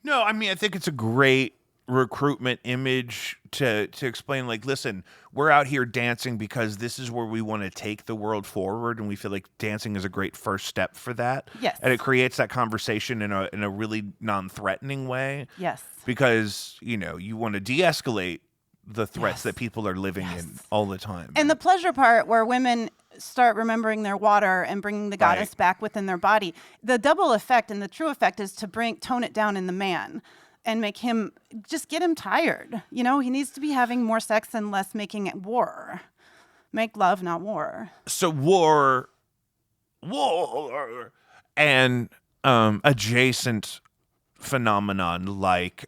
No, I mean, I think it's a great recruitment image to explain, like, listen, we're out here dancing because this is where we want to take the world forward, and we feel like dancing is a great first step for that. Yes. And it creates that conversation in a really non-threatening way. Yes. Because, you want to de-escalate the threats Yes. that people are living in all the time. And the pleasure part where women start remembering their water and bringing the goddess back within their body. The double effect and the true effect is to tone it down in the man and make him, just get him tired. He needs to be having more sex and less making it war. Make love, not war. So war, and adjacent phenomenon like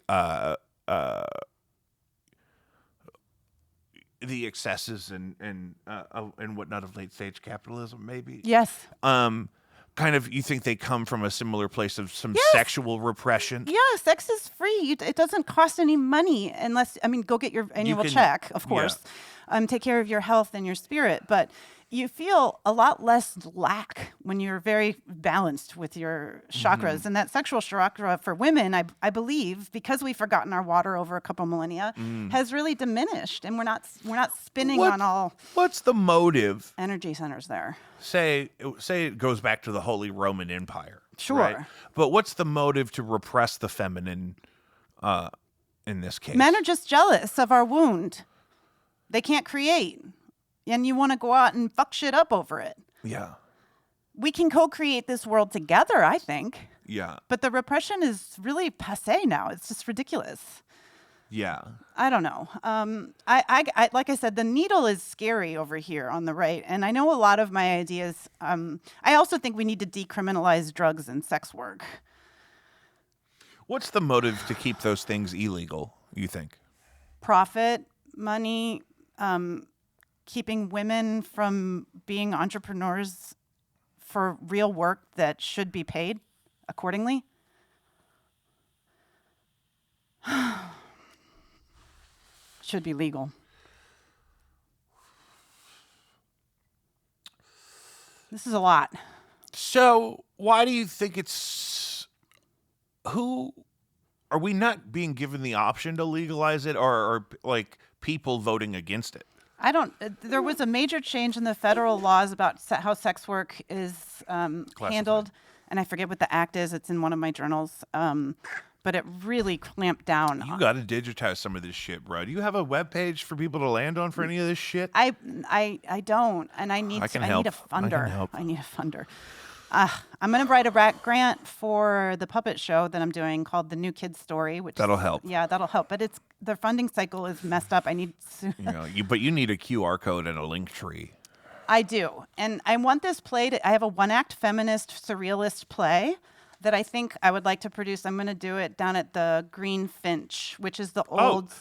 the excesses and whatnot of late stage capitalism, maybe. Yes. Kind of, you think they come from a similar place of some Yes. sexual repression? Yeah, sex is free. It doesn't cost any money unless, go get your annual can- check, of course. Take care of your health and your spirit. But you feel a lot less lack when you're very balanced with your chakras. And that sexual chakra for women, I believe, because we've forgotten our water over a couple millennia, has really diminished. And we're not spinning on all What's the motive? energy centers there. Say it goes back to the Holy Roman Empire. Sure. Right? But what's the motive to repress the feminine in this case? Men are just jealous of our wound. They can't create. And you want to go out and fuck shit up over it. Yeah. We can co-create this world together, I think. Yeah. But the repression is really passé now. It's just ridiculous. Yeah. I don't know. I like I said, the needle is scary over here on the right. And I know a lot of my ideas. I also think we need to decriminalize drugs and sex work. What's the motive to keep those things illegal, you think? Profit, money, keeping women from being entrepreneurs for real work that should be paid accordingly. Should be legal. This is a lot. So why do you think are we not being given the option to legalize it, or are like people voting against it? There was a major change in the federal laws about how sex work is handled. And I forget what the act is. It's in one of my journals. But it really clamped down. You got to digitize some of this shit, bro. Do you have a web page for people to land on for any of this shit? I don't, and I need I can I help. need a funder. I can help. I need a funder. I'm going to write a grant for the puppet show that I'm doing called The New Kids Story. That'll help. Yeah, that'll help. But the funding cycle is messed up. I need But you need a QR code and a link tree. I do. And I want this play I have a one-act feminist surrealist play that I think I would like to produce. I'm going to do it down at the Green Finch, which is the old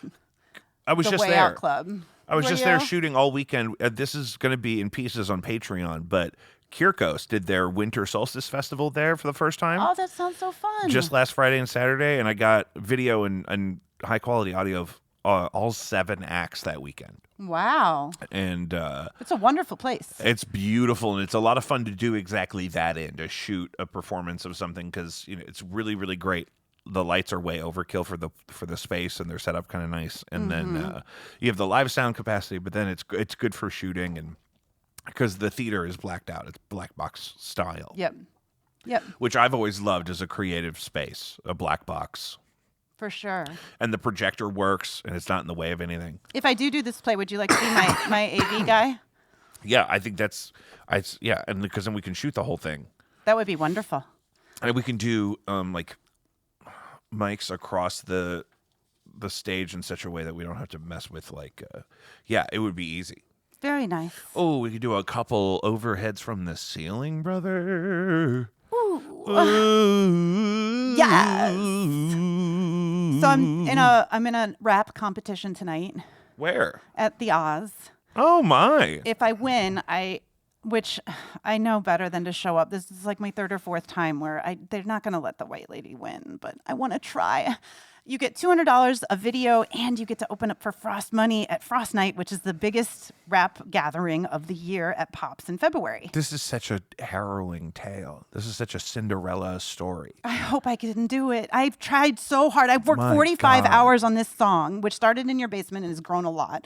I was the just Way there. Out Club. I was Were just there you? shooting all weekend. This is going to be in pieces on Patreon, but Kyrkos did their Winter Solstice Festival there for the first time. Oh, that sounds so fun. Just last Friday and Saturday, and I got video and high quality audio of all 7 acts that weekend. Wow. And It's a wonderful place. it's beautiful, and it's a lot of fun to do exactly that, and to shoot a performance of something, because it's really, really great the lights are way overkill for the space, and they're set up kind of nice. And then you have the live sound capacity, but then it's good for shooting, and because the theater is blacked out, it's black box style. Yep. Which I've always loved as a creative space, a black box. For sure. And the projector works, and it's not in the way of anything. If I do this play, would you like to be my AV guy? Yeah, I think and because then we can shoot the whole thing. That would be wonderful. And we can do like mics across the stage in such a way that we don't have to mess with it would be easy. Very nice. Oh, we could do a couple overheads from the ceiling, brother. Ooh. Yes. So I'm in a rap competition tonight. Where? At the Oz. Oh my. If I win, which I know better than to show up. This is like my third or fourth time where they're not going to let the white lady win, but I want to try. You get $200 a video, and you get to open up for Frost Money at Frost Night, which is the biggest rap gathering of the year at Pops in February. This is such a harrowing tale. This is such a Cinderella story. I hope I can do it. I've tried so hard. I've worked My 45 God. hours on this song, which started in your basement and has grown a lot.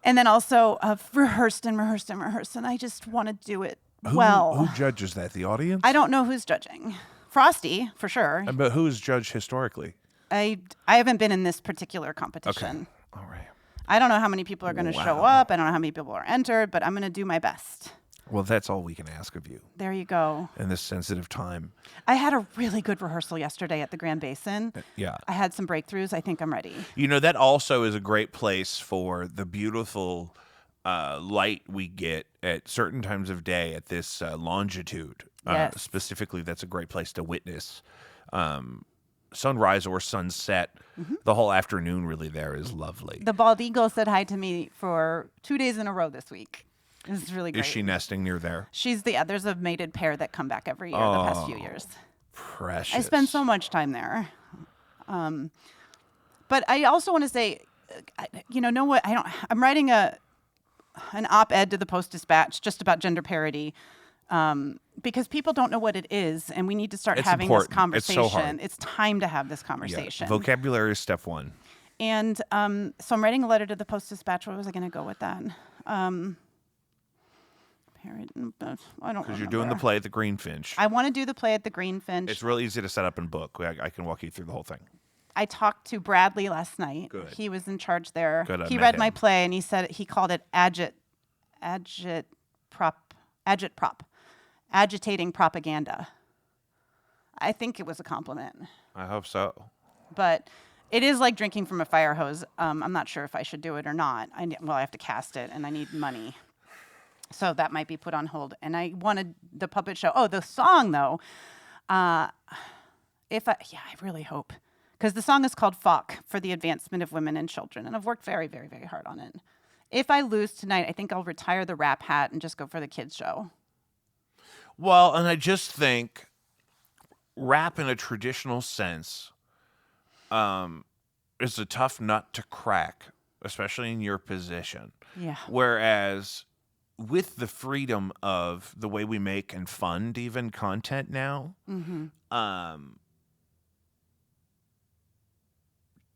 And then also rehearsed, and I just want to do it well. Who judges that? The audience? I don't know who's judging. Frosty, for sure. But who's judged historically? I haven't been in this particular competition. Okay. All right. I don't know how many people are going to show up. I don't know how many people are entered, but I'm going to do my best. Well, that's all we can ask of you There you go. in this sensitive time. I had a really good rehearsal yesterday at the Grand Basin. Yeah. I had some breakthroughs. I think I'm ready. You know, that also is a great place for the beautiful light we get at certain times of day at this longitude. Yes. Specifically, that's a great place to witness sunrise or sunset. The whole afternoon really there is lovely. The bald eagle said hi to me for 2 days in a row this week. This is really great. Is she nesting near there? There's a mated pair that come back every year the past few years. Precious. I spend so much time there. But I also want to say, know what? I'm writing an op-ed to the Post-Dispatch just about gender parity. Because people don't know what it is, and we need to start having important. this conversation. It's so hard. It's time to have this Yeah. conversation. Vocabulary is step one. And so I'm writing a letter to the Post-Dispatch. Where was I going to go with that? I don't Because you're doing the play at the Greenfinch. I want to do the play at the Greenfinch. It's real easy to set up and book. I can walk you through the whole thing. I talked to Bradley last night. Good. He was in charge there. Good, I He met read him. my play, and he called it agitating propaganda. I think it was a compliment, I hope so. but it is like drinking from a fire hose. I'm not sure if I should do it or not. I have to cast it, and I need money. So that might be put on hold. And I wanted the puppet show. Oh, the song, though. I really hope. Because the song is called FOC, for the Advancement of Women and Children. And I've worked very, very, very hard on it. If I lose tonight, I think I'll retire the rap hat and just go for the kids' show. Well, and I just think rap in a traditional sense is a tough nut to crack, especially in your position. Yeah. Whereas with the freedom of the way we make and fund even content now,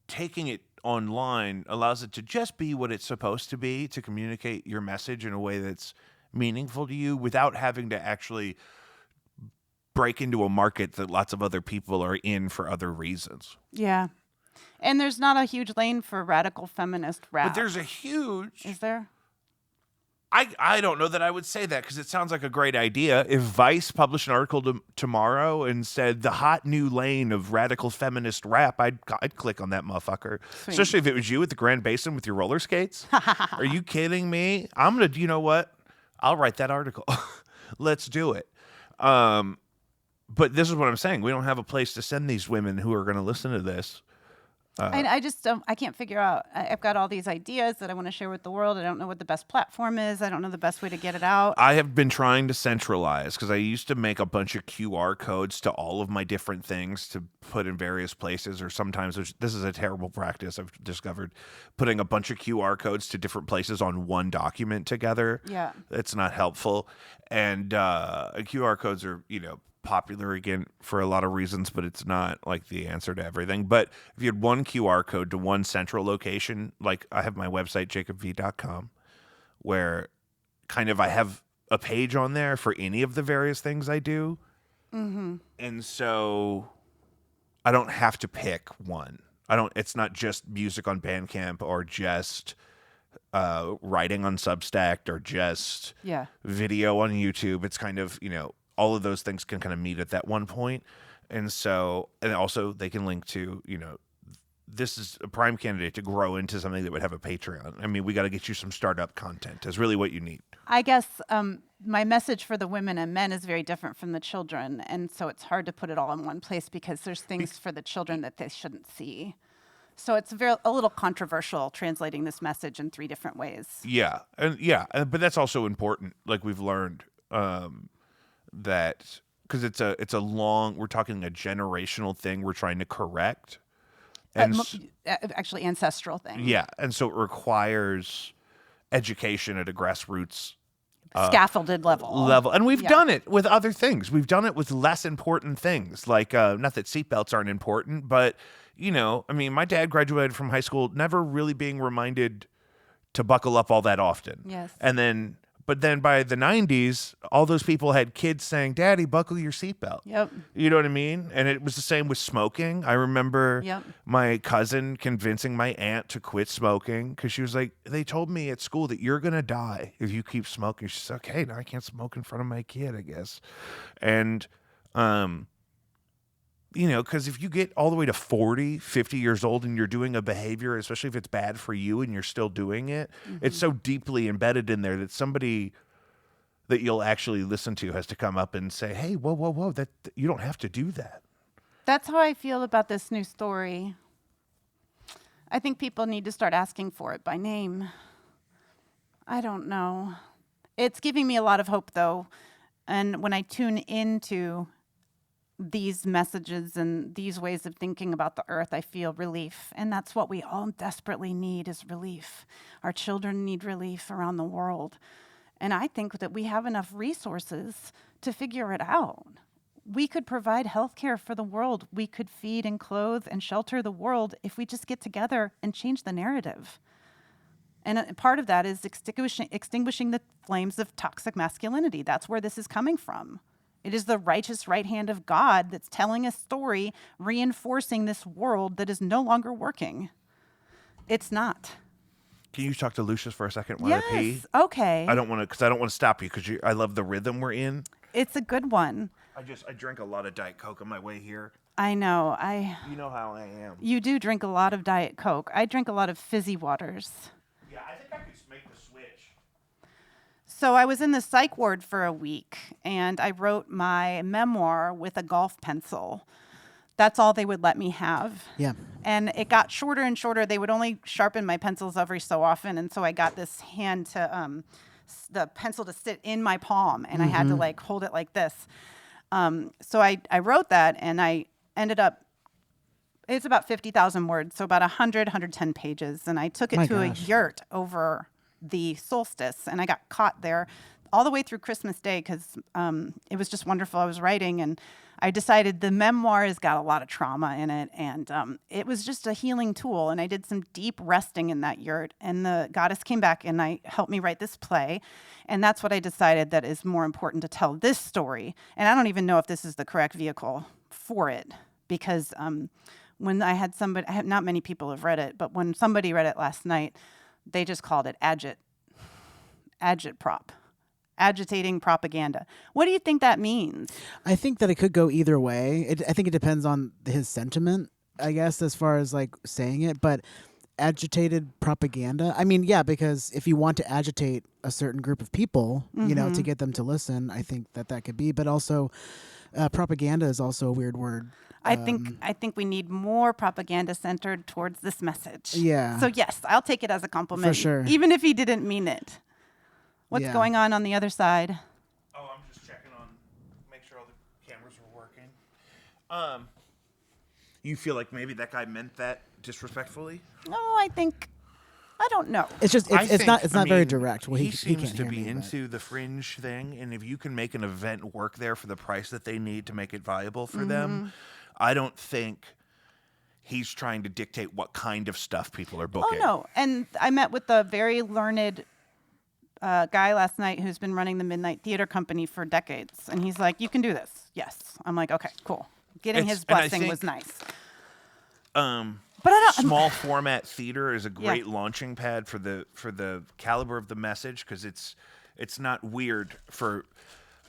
taking it online allows it to just be what it's supposed to be, to communicate your message in a way that's meaningful to you without having to actually break into a market that lots of other people are in for other reasons. Yeah. And there's not a huge lane for radical feminist rap. But there's a huge... Is there? I don't know that I would say that, because it sounds like a great idea. If Vice published an article tomorrow and said the hot new lane of radical feminist rap, I'd click on that motherfucker. Sweet. Especially if it was you at the Grand Basin with your roller skates. Are you kidding me? You know what? I'll write that article. Let's do it. But this is what I'm saying. We don't have a place to send these women who are going to listen to this. I just don't. I can't figure out. I've got all these ideas that I want to share with the world. I don't know what the best platform is. I don't know the best way to get it out. I have been trying to centralize, because I used to make a bunch of QR codes to all of my different things to put in various places, or sometimes this is a terrible practice I've discovered, putting a bunch of QR codes to different places on one document together. Yeah. It's not helpful. And QR codes are, popular again for a lot of reasons, but it's not like the answer to everything. But if you had one QR code to one central location, like I have my website, jacobv.com, where kind of I have a page on there for any of the various things I do. Mm-hmm. And so I don't have to pick one. It's not just music on Bandcamp or just writing on Substack or just video on YouTube. It's kind of, all of those things can kind of meet at that one point. And so, and also they can link to, this is a prime candidate to grow into something that would have a Patreon. I mean, we got to get you some startup content is really what you need. I guess my message for the women and men is very different from the children. And so it's hard to put it all in one place because there's things for the children that they shouldn't see. So it's a little controversial translating this message in 3 different ways. Yeah. But that's also important. Like we've learned that because it's a long, we're talking a generational thing we're trying to correct. And actually ancestral thing. Yeah. And so it requires education at a grassroots scaffolded level. And we've done it with other things. We've done it with less important things. Like, not that seatbelts aren't important, but, my dad graduated from high school never really being reminded to buckle up all that often. Yes. But then by the 90s, all those people had kids saying, "Daddy, buckle your seatbelt." Yep. You know what I mean? And it was the same with smoking. I remember my cousin convincing my aunt to quit smoking because she was like, "They told me at school that you're going to die if you keep smoking." She's like, "Okay, now I can't smoke in front of my kid, I guess." And, because if you get all the way to 40, 50 years old and you're doing a behavior, especially if it's bad for you and you're still doing it, it's so deeply embedded in there that somebody that you'll actually listen to has to come up and say, "Hey, whoa, that you don't have to do that." That's how I feel about this new story. I think people need to start asking for it by name. I don't know. It's giving me a lot of hope, though. And when I tune into these messages and these ways of thinking about the earth, I feel relief. And that's what we all desperately need is relief. Our children need relief around the world. And I think that we have enough resources to figure it out. We could provide health care for the world. We could feed and clothe and shelter the world if we just get together and change the narrative. And part of that is extinguishing the flames of toxic masculinity. That's where this is coming from. It is the righteous right hand of God that's telling a story, reinforcing this world that is no longer working. It's not. Can you talk to Lucius for a second while I pee? Yes, okay. I don't want to stop you because I love the rhythm we're in. It's a good one. I drink a lot of Diet Coke on my way here. I know. You know how I am. You do drink a lot of Diet Coke. I drink a lot of fizzy waters. Yeah, I think I could make the switch. So I was in the psych ward for a week, and I wrote my memoir with a golf pencil. That's all they would let me have. Yeah. And it got shorter and shorter. They would only sharpen my pencils every so often, and so I got this hand to the pencil to sit in my palm, and I had to hold it like this. So I wrote that, and I ended up. It's about 50,000 words, so about 110 pages, and I took it to a yurt over the solstice, and I got caught there all the way through Christmas Day because it was just wonderful. I was writing, and I decided the memoir has got a lot of trauma in it, and it was just a healing tool. And I did some deep resting in that yurt, and the goddess came back and helped me write this play. And that's what I decided that is more important to tell this story. And I don't even know if this is the correct vehicle for it, because when I had somebody, not many people have read it, but when somebody read it last night, they just called it agitprop. Agitating propaganda. What do you think that means? I think that it could go either way. I think it depends on his sentiment, I guess, as far as saying it. But agitated propaganda, I mean, yeah, because if you want to agitate a certain group of people, to get them to listen, I think that could be. But also, propaganda is also a weird word. I think we need more propaganda centered towards this message. Yeah. So yes, I'll take it as a compliment. For sure. Even if he didn't mean it. What's going on the other side? Oh, I'm just checking make sure all the cameras are working. You feel like maybe that guy meant that disrespectfully? No, I think I don't know. It's just I it's think- not I very mean, direct. Well, he he seems can't to hear be me, but- into the fringe thing, and if you can make an event work there for the price that they need to make it viable for them, I don't think he's trying to dictate what kind of stuff people are Oh booking. no! And I met with a very learned guy last night who's been running the Midnight Theater Company for decades, and he's like, "You can do this." Yes, I'm like, "Okay, cool." Getting It's- his and I blessing was think- nice. But I don't- small format theater is a great launching pad for the caliber of the message, because it's not weird for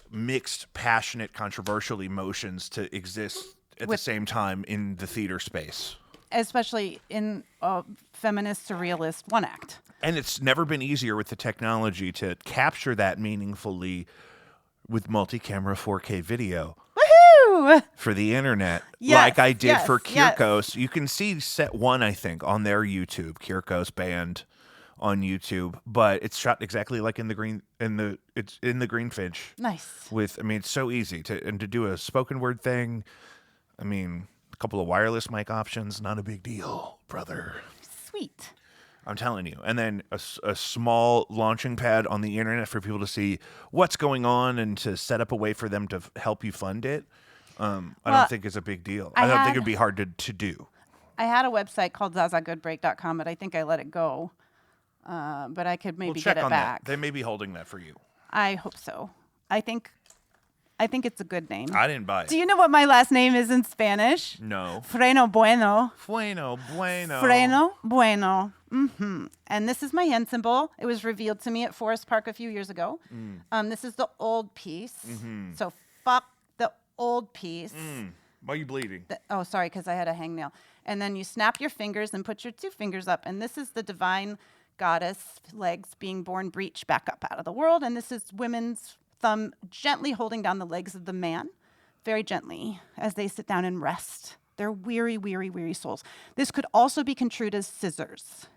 mixed, passionate, controversial emotions to exist at the same time in the theater space. Especially in a feminist surrealist one act. And it's never been easier with the technology to capture that meaningfully with multi-camera 4K video Woohoo! for the internet, Yes, like I did for yes. Kierkegaard. You can see set 1, I think, on their YouTube, Kierkegaard's band on YouTube, but it's shot exactly like it's in the Greenfinch. Nice. It's so easy to do a spoken word thing. I mean, a couple of wireless mic options, not a big deal, brother. Sweet. I'm telling you. And then a small launching pad on the internet for people to see what's going on and to set up a way for them to help you fund it. I don't think it's a big deal. I don't think it'd be hard to do. I had a website called zazagoodbreak.com, but I think I let it go. But I could maybe Check get it on back. that. They may be holding that for you. I hope so. I think it's a good name. I didn't buy it. Do you know what my last name is in Spanish? No. Freno Bueno. Bueno. Freno Bueno. And this is my hand symbol. It was revealed to me at Forest Park a few years ago. This is the old piece. So fuck the old piece. Why are you bleeding? Oh, sorry, because I had a hangnail. And then you snap your fingers and put your 2 fingers up. And this is the divine goddess legs being born breech back up out of the world. And this is women's thumb gently holding down the legs of the man, very gently, as they sit down and rest. They're weary, weary, weary souls. This could also be construed as scissors,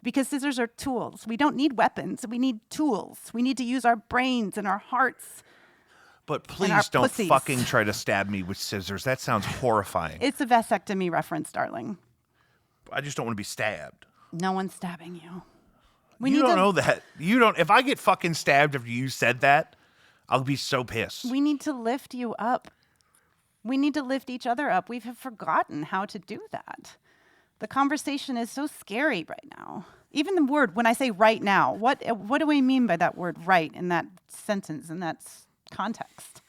because scissors are tools. We don't need weapons. We need tools. We need to use our brains and our hearts. But our please don't pussies. fucking try to stab me with scissors. That sounds horrifying. It's a vasectomy reference, darling. I just don't want to be stabbed. No one's stabbing you. You don't know that. You don't. If I get fucking stabbed after you said that, I'll be so pissed. We need to lift you up. We need to lift each other up. We have forgotten how to do that. The conversation is so scary right now. Even the word, when I say right now, what do we mean by that word right in that sentence, in that context?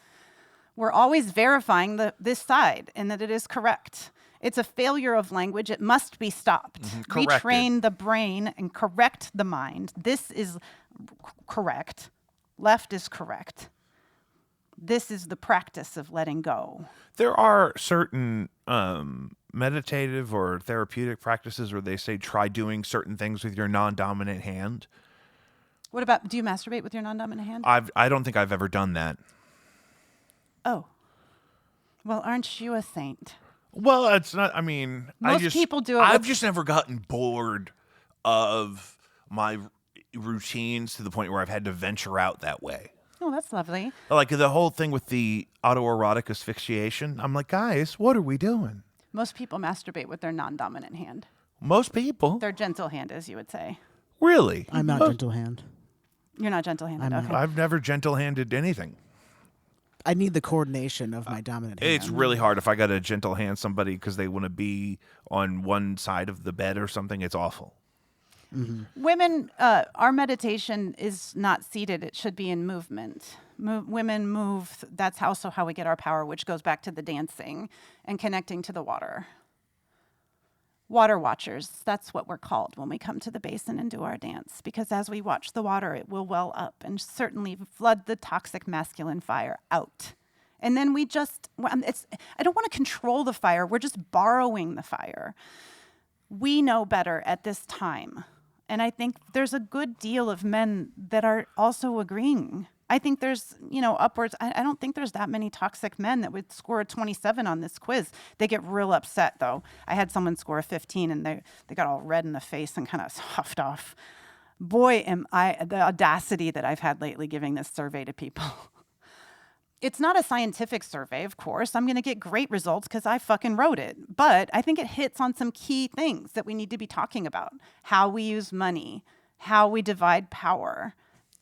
We're always verifying this side and that it is correct. It's a failure of language. It must be stopped. Corrected. Retrain the brain and correct the mind. This is correct. Left is correct. This is the practice of letting go. There are certain meditative or therapeutic practices where they say try doing certain things with your non-dominant hand. What about, do you masturbate with your non-dominant hand? I don't think I've ever done that. Oh. Well, aren't you a saint? Well, it's not. I mean, Most people do it I've with- just never gotten bored of my routines to the point where I've had to venture out that way. Oh, that's lovely. Like the whole thing with the autoerotic asphyxiation. I'm like, guys, what are we doing? Most people masturbate with their non-dominant hand. Most people. Their gentle hand, as you would say. Really? I'm not gentle hand. You're not gentle-handed. I'm not. Okay. I've never gentle-handed anything. I need the coordination of my dominant hand. It's really hard if I got to gentle hand somebody because they want to be on one side of the bed or something. It's awful. Women, our meditation is not seated. It should be in movement. Women move. That's also how we get our power, which goes back to the dancing and connecting to the water. Water watchers, that's what we're called when we come to the basin and do our dance. Because as we watch the water, it will well up and certainly flood the toxic masculine fire out. And then we just, I don't want to control the fire. We're just borrowing the fire. We know better at this time. And I think there's a good deal of men that are also agreeing. I think there's, upwards, I don't think there's that many toxic men that would score a 27 on this quiz. They get real upset, though. I had someone score a 15, and they got all red in the face and kind of huffed off. Boy, am I, the audacity that I've had lately giving this survey to people. It's not a scientific survey, of course. I'm going to get great results because I fucking wrote it. But I think it hits on some key things that we need to be talking about. How we use money, how we divide power,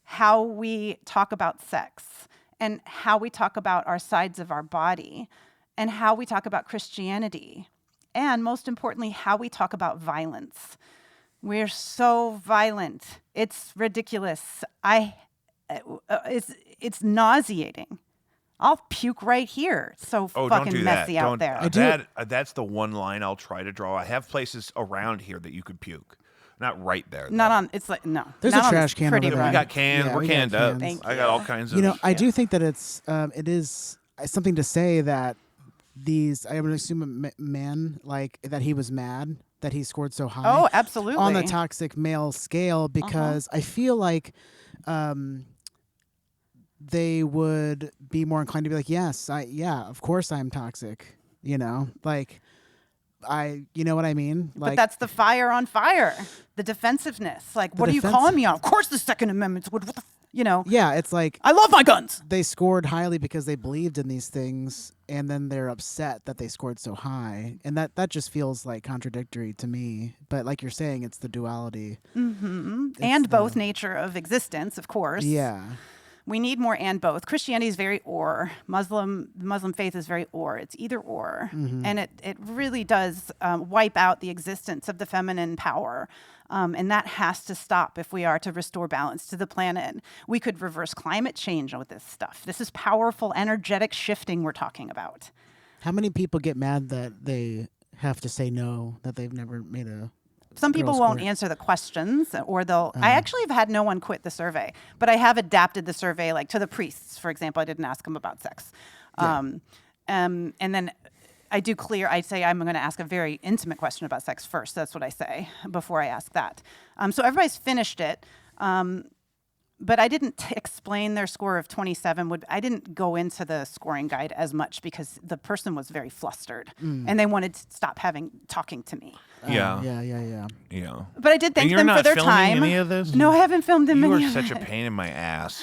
how we talk about sex, and how we talk about our sides of our body, and how we talk about Christianity. And most importantly, how we talk about violence. We're so violent. It's ridiculous. It's nauseating. I'll puke right here. It's so Oh, fucking don't do messy that. out there. That's the one line I'll try to draw. I have places around here that you could puke. Not right there. Not on. It's like no. There's not a on trash this can pretty over there. We run. got cans. Yeah, We're we got canned up. cans. Thank I got all kinds of. You know, I do think that it is something to say that I would assume a man, like, that he was mad that he scored so high. Oh, absolutely. On the toxic male scale, because I feel like they would be more inclined to be like, yes, of course I'm toxic. You know, like, you know what I mean? Like, But that's the fire on fire, the defensiveness. Like, what are you calling me on? Of course, the Second Amendment's what the, yeah, it's like I love my guns. they scored highly because they believed in these things, and then they're upset that they scored so high, and that just feels like contradictory to me. But like you're saying, it's the duality. And both nature of existence, of course. Yeah. We need more and both. Christianity is very or. The Muslim faith is very or. It's either or. And it really does wipe out the existence of the feminine power. And that has to stop if we are to restore balance to the planet. We could reverse climate change with this stuff. This is powerful, energetic shifting we're talking about. How many people get mad that they have to say no, that they've never made a... Some people won't answer the questions, or they'll. I actually have had no one quit the survey, but I have adapted the survey, like to the priests, for example. I didn't ask them about sex, and then I do clear. I say I'm going to ask a very intimate question about sex first. That's what I say before I ask that. So everybody's finished it. But I didn't explain their score of 27. I didn't go into the scoring guide as much because the person was very flustered and they wanted to stop talking to me. Yeah. Yeah. But I did thank them for their time. Any of this? No, I haven't filmed them. You any are of such a it. pain in my ass.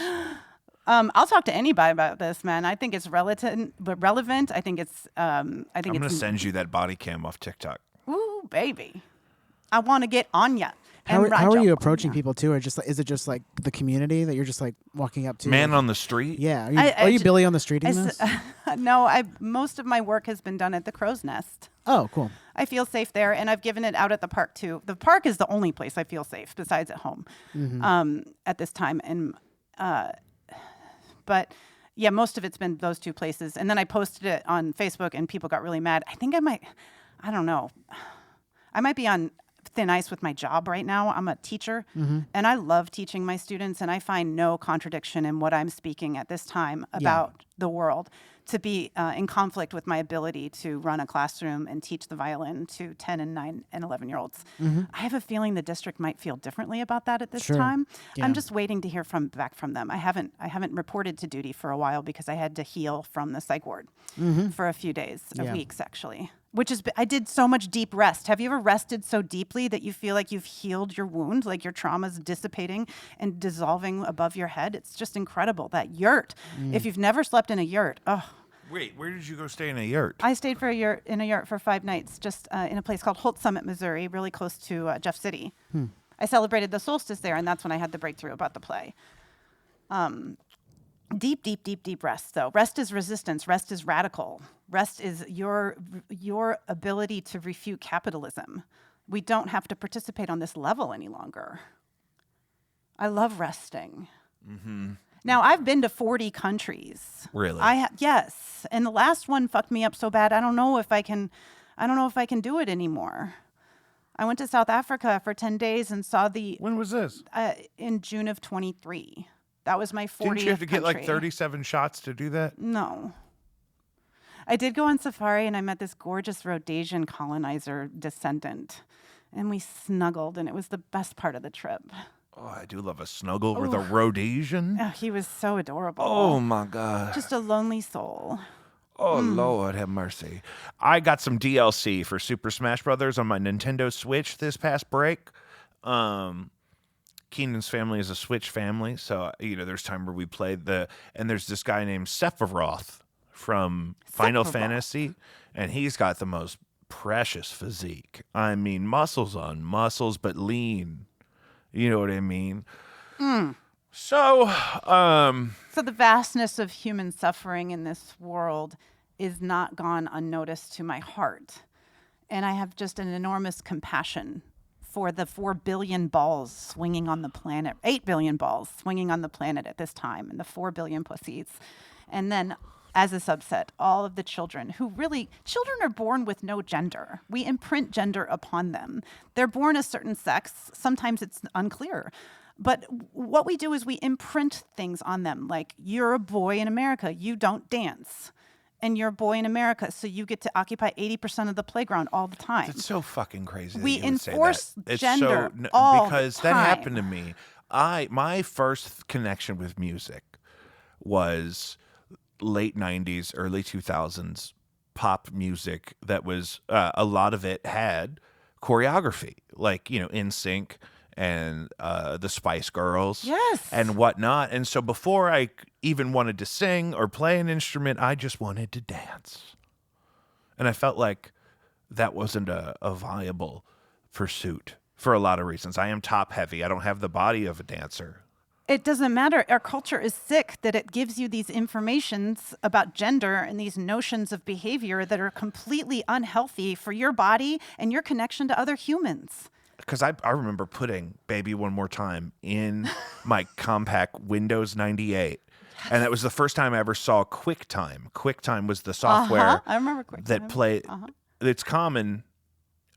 I'll talk to anybody about this, man. I think it's relevant. I think it's. I'm gonna send you that body cam off TikTok. Ooh, baby, I want to get on ya. How are you approaching people too, or is it just like the community that you're just like walking up to? Man on the street? Yeah. Are you Billy on the street in this? No, most of my work has been done at the Crow's Nest. Oh, cool. I feel safe there, and I've given it out at the park too. The park is the only place I feel safe besides at home at this time. And but yeah, most of it's been those two places. And then I posted it on Facebook, and people got really mad. I don't know. I might be on thin ice with my job right now. I'm a teacher, and I love teaching my students, and I find no contradiction in what I'm speaking at this time about the world to be in conflict with my ability to run a classroom and teach the violin to 10 and 9 and 11-year-olds. I have a feeling the district might feel differently about that at this time. Yeah. I'm just waiting to hear back from them. I haven't reported to duty for a while because I had to heal from the psych ward for a few days, weeks actually. I did so much deep rest. Have you ever rested so deeply that you feel like you've healed your wound, like your trauma's dissipating and dissolving above your head? It's just incredible. That yurt. If you've never slept in a yurt, Wait, where did you go stay in a yurt? I stayed in a yurt for 5 nights, just in a place called Holt Summit, Missouri, really close to Jeff City. I celebrated the solstice there, and that's when I had the breakthrough about the play. Deep rest, though. Rest is resistance. Rest is radical. Rest is your ability to refute capitalism. We don't have to participate on this level any longer. I love resting. Now, I've been to 40 countries. Really? Yes. And the last one fucked me up so bad, I don't know if I can do it anymore. I went to South Africa for 10 days and saw When was this? in June of 23. That was my 40th Didn't you have to get like country. 37 shots to do that? No. I did go on safari, and I met this gorgeous Rhodesian colonizer descendant. And we snuggled, and it was the best part of the trip. Oh, I do love a snuggle with a Rhodesian. Oh, he was so adorable. Oh, my God. Just a lonely soul. Oh, Lord, have mercy. I got some DLC for Super Smash Brothers on my Nintendo Switch this past break. Keenan's family is a Switch family, so there's time where we played and there's this guy named Sephiroth from Final Fantasy, and he's got the most precious physique. I mean, muscles on muscles, but lean. You know what I mean? So, So the vastness of human suffering in this world is not gone unnoticed to my heart. And I have just an enormous compassion for the 4 billion balls swinging on the planet, 8 billion balls swinging on the planet at this time, and the 4 billion pussies. And then, as a subset, all of the children children are born with no gender. We imprint gender upon them. They're born a certain sex. Sometimes it's unclear. But what we do is we imprint things on them, like, you're a boy in America, you don't dance. And you're a boy in America, so you get to occupy 80% of the playground all the time. it's so fucking crazy. We that you would say enforce that. It's gender all because the that time. happened to me. My first connection with music was late 90s, early 2000s pop music that was a lot of it had choreography, like NSYNC and the Spice Girls, Yes. and whatnot. And so before I even wanted to sing or play an instrument, I just wanted to dance. And I felt like that wasn't a viable pursuit for a lot of reasons. I am top heavy. I don't have the body of a dancer. It doesn't matter. Our culture is sick that it gives you these informations about gender and these notions of behavior that are completely unhealthy for your body and your connection to other humans. Because I remember putting Baby One More Time in my compact Windows 98. And that was the first time I ever saw QuickTime. QuickTime was the software I remember QuickTime. that played. It's common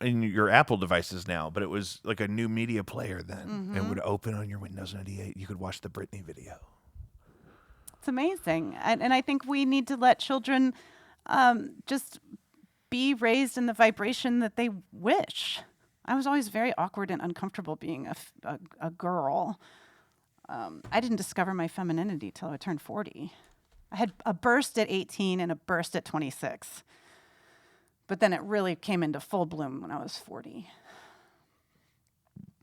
in your Apple devices now, but it was like a new media player then. It would open on your Windows 98. You could watch the Britney video. It's amazing. And I think we need to let children just be raised in the vibration that they wish. I was always very awkward and uncomfortable being a girl. I didn't discover my femininity till I turned 40. I had a burst at 18 and a burst at 26. But then it really came into full bloom when I was 40.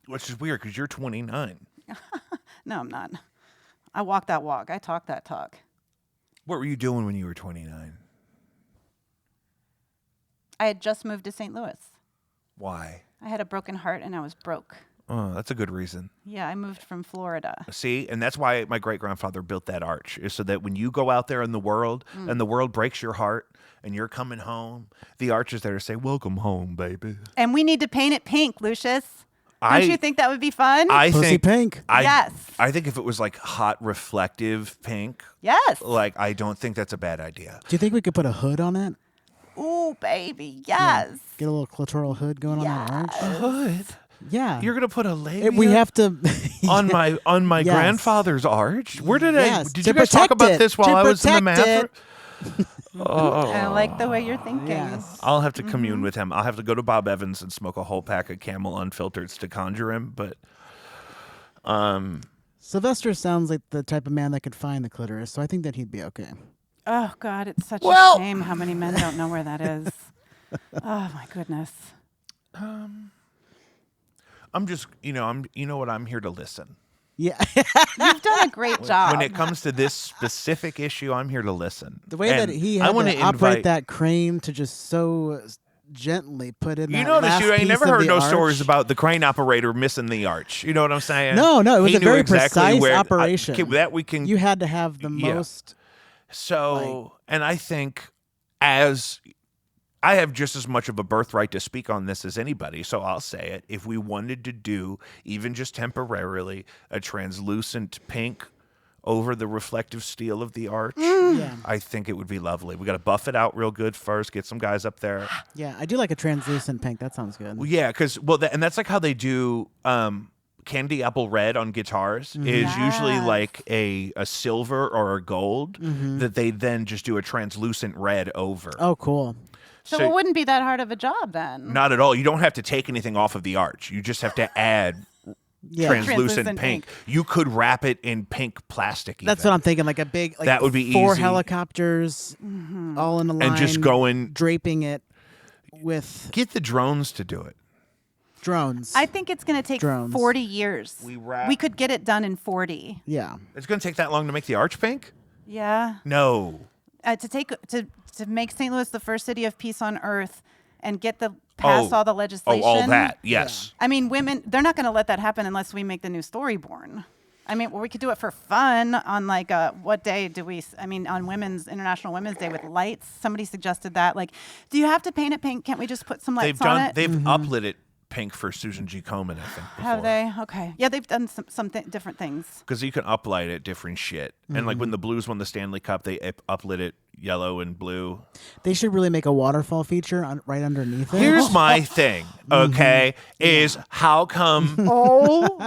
Which is weird because you're 29. No, I'm not. I walk that walk. I talk that talk. What were you doing when you were 29? I had just moved to St. Louis. Why? I had a broken heart and I was broke. Oh, that's a good reason. Yeah, I moved from Florida. See, and that's why my great-grandfather built that arch, is so that when you go out there in the world and the world breaks your heart and you're coming home, the arch is there to say, welcome home, baby. And we need to paint it pink, Lucius. Don't you think that would be fun? Pussy pink. Yes. I think if it was like hot reflective pink, Yes. like I don't think that's a bad idea. Do you think we could put a hood on it? Ooh, baby. Yes. Get a little clitoral hood going on that arch? Hood? Yeah. You're gonna put a labia We have to on my Yes. grandfather's arch? Where did Yes, did to you guys talk protect about it, this while to I was in the protect math? I like the way you're thinking. Yes. I'll have to commune with him. I'll have to go to Bob Evans and smoke a whole pack of Camel Unfiltereds to conjure him. But Sylvester sounds like the type of man that could find the clitoris, so I think that he'd be okay. Oh, God, it's such Well- a shame how many men don't know where that is. Oh, my goodness. I'm just, I'm here to listen. Yeah. You've done a great job. When it comes to this specific issue, I'm here to listen. The way And that he I had wanna to operate invite- that crane to just so gently put in You that know, last you ain't piece never of heard the no arch. stories about the crane operator missing the arch. You know what I'm saying? No, it was He a knew very exactly precise where, operation. that we can. You had to have the Yeah. most. So, and I think as I have just as much of a birthright to speak on this as anybody, so I'll say it. If we wanted to do, even just temporarily, a translucent pink over the reflective steel of the arch, Yeah. I think it would be lovely. We got to buff it out real good first, get some guys up there. Yeah, I do like a translucent pink. That sounds good. Well, yeah, because, and that's like how they do candy apple red on guitars is usually Yes. like a silver or a gold that they then just do a translucent red over. Oh, cool. So it wouldn't be that hard of a job then. Not at all. You don't have to take anything off of the arch. You just have to add Yeah. translucent Translucent pink. ink. You could wrap it in pink plastic. That's even. what I'm thinking. Like a big, like That would be 4 easy. helicopters all in a line. And just going. draping it with. Get the drones to do it. Drones. I think it's going to take Drones. 40 years. We could get it done in 40. Yeah. It's going to take that long to make the arch pink? Yeah. No. To make St. Louis the first city of peace on earth and get past all the legislation. Oh, all that. Yes. I mean, women, they're not going to let that happen unless we make the new story born. I mean, we could do it for fun on like what day do we? I mean, on International Women's Day with lights. Somebody suggested that. Like, do you have to paint it pink? Can't we just put some lights on it? They've uplit it pink for Susan G. Komen, I think. Before. Have they? Okay. Yeah, they've done some different things. Because you can uplight it different shit. And like when the Blues won the Stanley Cup, they uplit it yellow and blue. They should really make a waterfall feature right underneath it. Here's my thing, okay, is how come...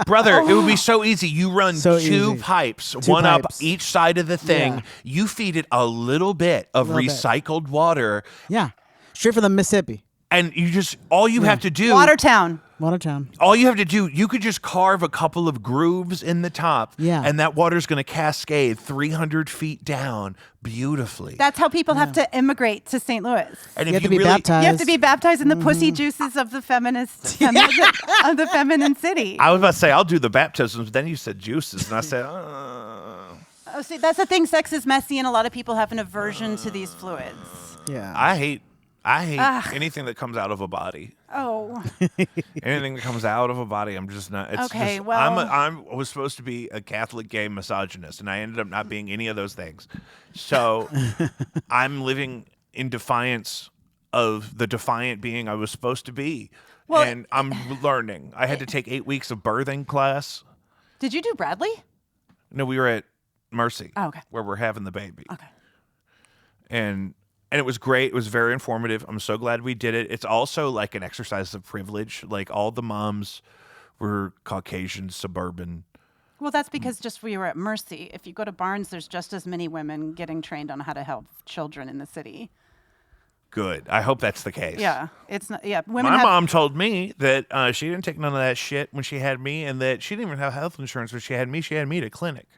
Brother, it would be so easy. You run two pipes, one up each side of the thing. Yeah. You feed it a little bit of recycled water. Yeah. Straight from the Mississippi. And you just... All you have to do... Watertown. All you have to do, you could just carve a couple of grooves in the top, and that water's going to cascade 300 feet down beautifully. That's how people have to immigrate to St. Louis. And you if have to be baptized. You have to be baptized in the pussy juices of the of the feminine city. I was about to say, I'll do the baptisms, but then you said juices, and I said, oh. Oh, see, that's the thing. Sex is messy, and a lot of people have an aversion to these fluids. Yeah. I hate anything that comes out of a body. Oh. Anything that comes out of a body, I'm just not. It's Okay, just, well- I was supposed to be a Catholic gay misogynist, and I ended up not being any of those things. So I'm living in defiance of the defiant being I was supposed to be. Well, and I'm learning. I had to take 8 weeks of birthing class. Did you do Bradley? No, we were at Mercy. Oh, okay. Where we're having the baby. Okay. And it was great. It was very informative. I'm so glad we did it. It's also like an exercise of privilege. Like all the moms were Caucasian, suburban. Well, that's because just we were at Mercy. If you go to Barnes, there's just as many women getting trained on how to help children in the city. Good. I hope that's the case. Yeah, it's not. Yeah, women. My mom told me that she didn't take none of that shit when she had me, and that she didn't even have health insurance when she had me. She had me at a clinic.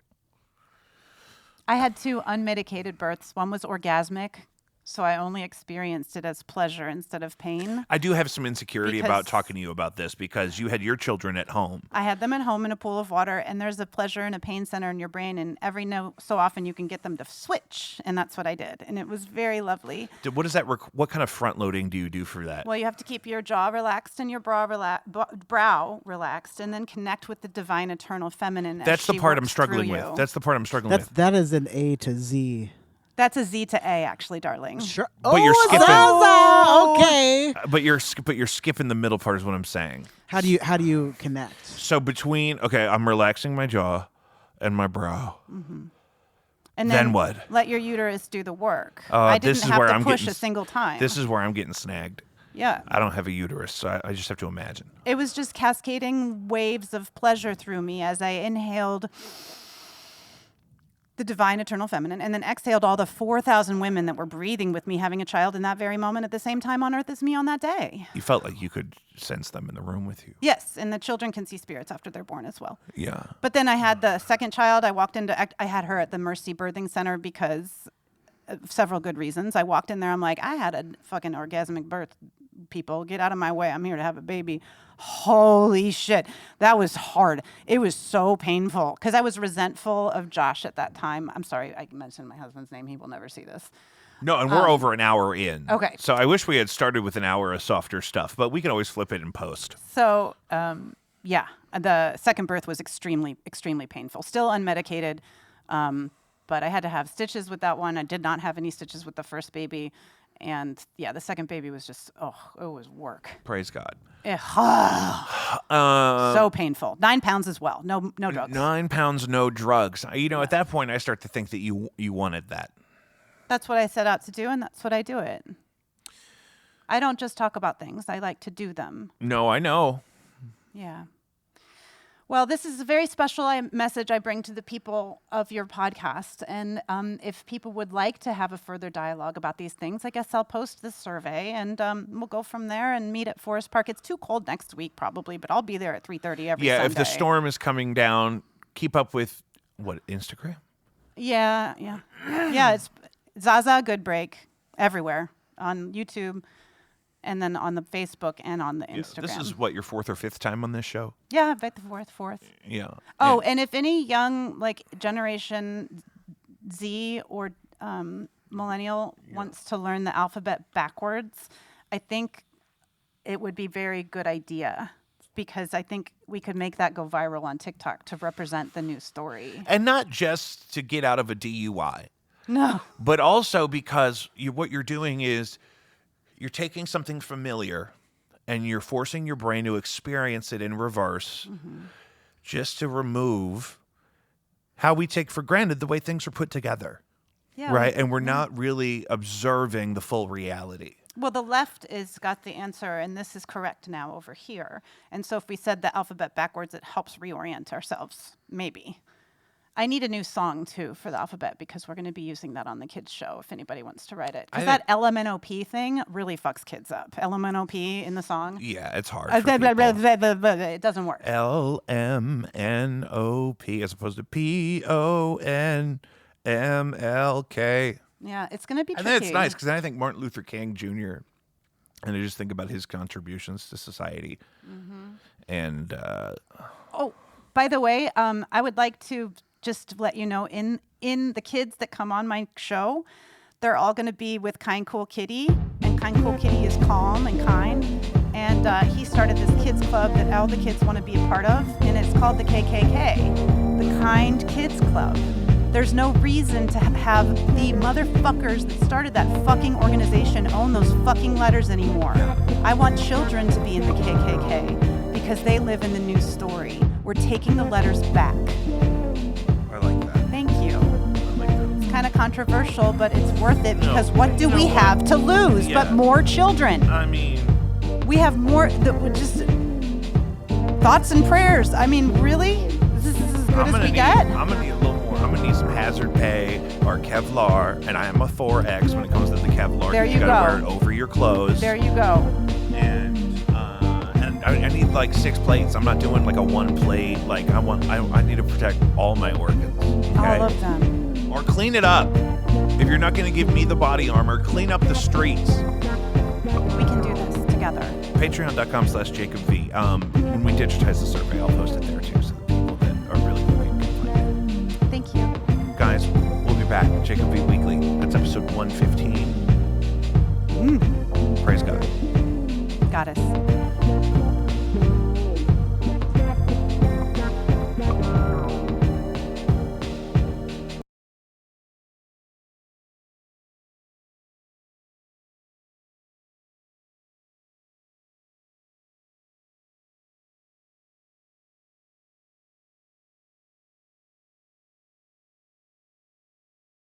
I had 2 unmedicated births. One was orgasmic, so I only experienced it as pleasure instead of pain. I do have some insecurity about Because- talking to you about this because you had your children at home. I had them at home in a pool of water, and there's a pleasure and a pain center in your brain, and so often you can get them to switch, and that's what I did, and it was very lovely. What does that? What kind of front loading do you do for that? Well, you have to keep your jaw relaxed and your brow relaxed, and then connect with the divine, eternal feminine. That's as the she part I'm works struggling through with. you. That's the part I'm struggling with. That is an A to Z. That's a Z to A, actually, darling. Sure. But you're skipping- Zaza! Okay. But you're skipping the middle part is what I'm saying. How do you connect? So I'm relaxing my jaw and my brow. And Then what? Let your uterus do the work. I this didn't is where have I'm to push getting a single time. This is where I'm getting snagged. Yeah. I don't have a uterus, so I just have to imagine. It was just cascading waves of pleasure through me as I inhaled the divine, eternal feminine, and then exhaled all the 4,000 women that were breathing with me, having a child in that very moment at the same time on earth as me on that day. You felt like you could sense them in the room with you. Yes, and the children can see spirits after they're born as well. Yeah. But then I had the second child. I had her at the Mercy Birthing Center because of several good reasons. I walked in there. I'm like, I had a fucking orgasmic birth. People, get out of my way. I'm here to have a baby. Holy shit. That was hard. It was so painful because I was resentful of Josh at that time. I'm sorry. I mentioned my husband's name. He will never see this. No, and we're over an hour in. Okay. So I wish we had started with an hour of softer stuff, but we can always flip it in post. So, yeah, the second birth was extremely, extremely painful. Still unmedicated, but I had to have stitches with that one. I did not have any stitches with the first baby. And yeah, the second baby was just, it was work. Praise God. So painful. 9 pounds as well. No drugs. 9 pounds, no drugs. At that point, I start to think that you wanted that. That's what I set out to do, and that's what I do it. I don't just talk about things. I like to do them. No, I know. Yeah. Well, this is a very special message I bring to the people of your podcast. And if people would like to have a further dialogue about these things, I guess I'll post this survey and we'll go from there and meet at Forest Park. It's too cold next week probably, but I'll be there at 3:30 every Sunday. If the storm is coming down, keep up with, Instagram? Yeah. Yeah, it's Zaza Good Break everywhere on YouTube and then on the Facebook and on the Yeah, Instagram. this is what, your fourth or fifth time on this show? Yeah, about the fourth. Yeah. Oh, and if any young, like, Generation Z or millennial wants to learn the alphabet backwards, I think it would be very good idea, because I think we could make that go viral on TikTok to represent the new story. And not just to get out of a DUI, No. but also because what you're doing is you're taking something familiar and you're forcing your brain to experience it in reverse, just to remove how we take for granted the way things are put together. Yeah. Right? And we're not really observing the full reality. Well, the left is got the answer, and this is correct now over here. And so if we said the alphabet backwards, it helps reorient ourselves, maybe. I need a new song, too, for the alphabet, because we're going to be using that on the kids' show if anybody wants to write it. Because that LMNOP thing really fucks kids up. LMNOP in the song. Yeah, it's hard. It doesn't work. LMNOP as opposed to PONMLK. Yeah, it's going to be And tricky. then it's nice because then I think Martin Luther King Jr., and I just think about his contributions to society. And Oh, by the way, I would like to just let you know, in the kids that come on my show, they're all going to be with Kind Cool Kitty, and Kind Cool Kitty is calm and kind, and he started this kids club that all the kids want to be a part of, and it's called the KKK, the Kind Kids Club. There's no reason to have the motherfuckers that started that fucking organization own those fucking letters anymore. I want children to be in the KKK because they live in the new story. We're taking the letters back. I like that. Thank you. I like that. It's kind of controversial, but it's worth it because what do you we know have what? to lose but Yeah. more children? I mean, We have more just thoughts and prayers. I mean, really? Is this as good as we get? I'm gonna need a little more. I'm gonna need some hazard pay or Kevlar, and I am a 4X when it comes to the Kevlar. There you gotta go. wear it over your clothes. There you go. And I need like 6 plates. I'm not doing like a 1 plate. Like I need to protect all my organs. Okay? All of them. Or clean it up. If you're not gonna give me the body armor, clean up the streets. We can do this together. Patreon.com/JacobV. When we digitize the survey, I'll post it there too, so the people that are really looking can find it. Thank you. Guys, we'll be back. Jacob V Weekly. That's episode 115. Praise God. Got us.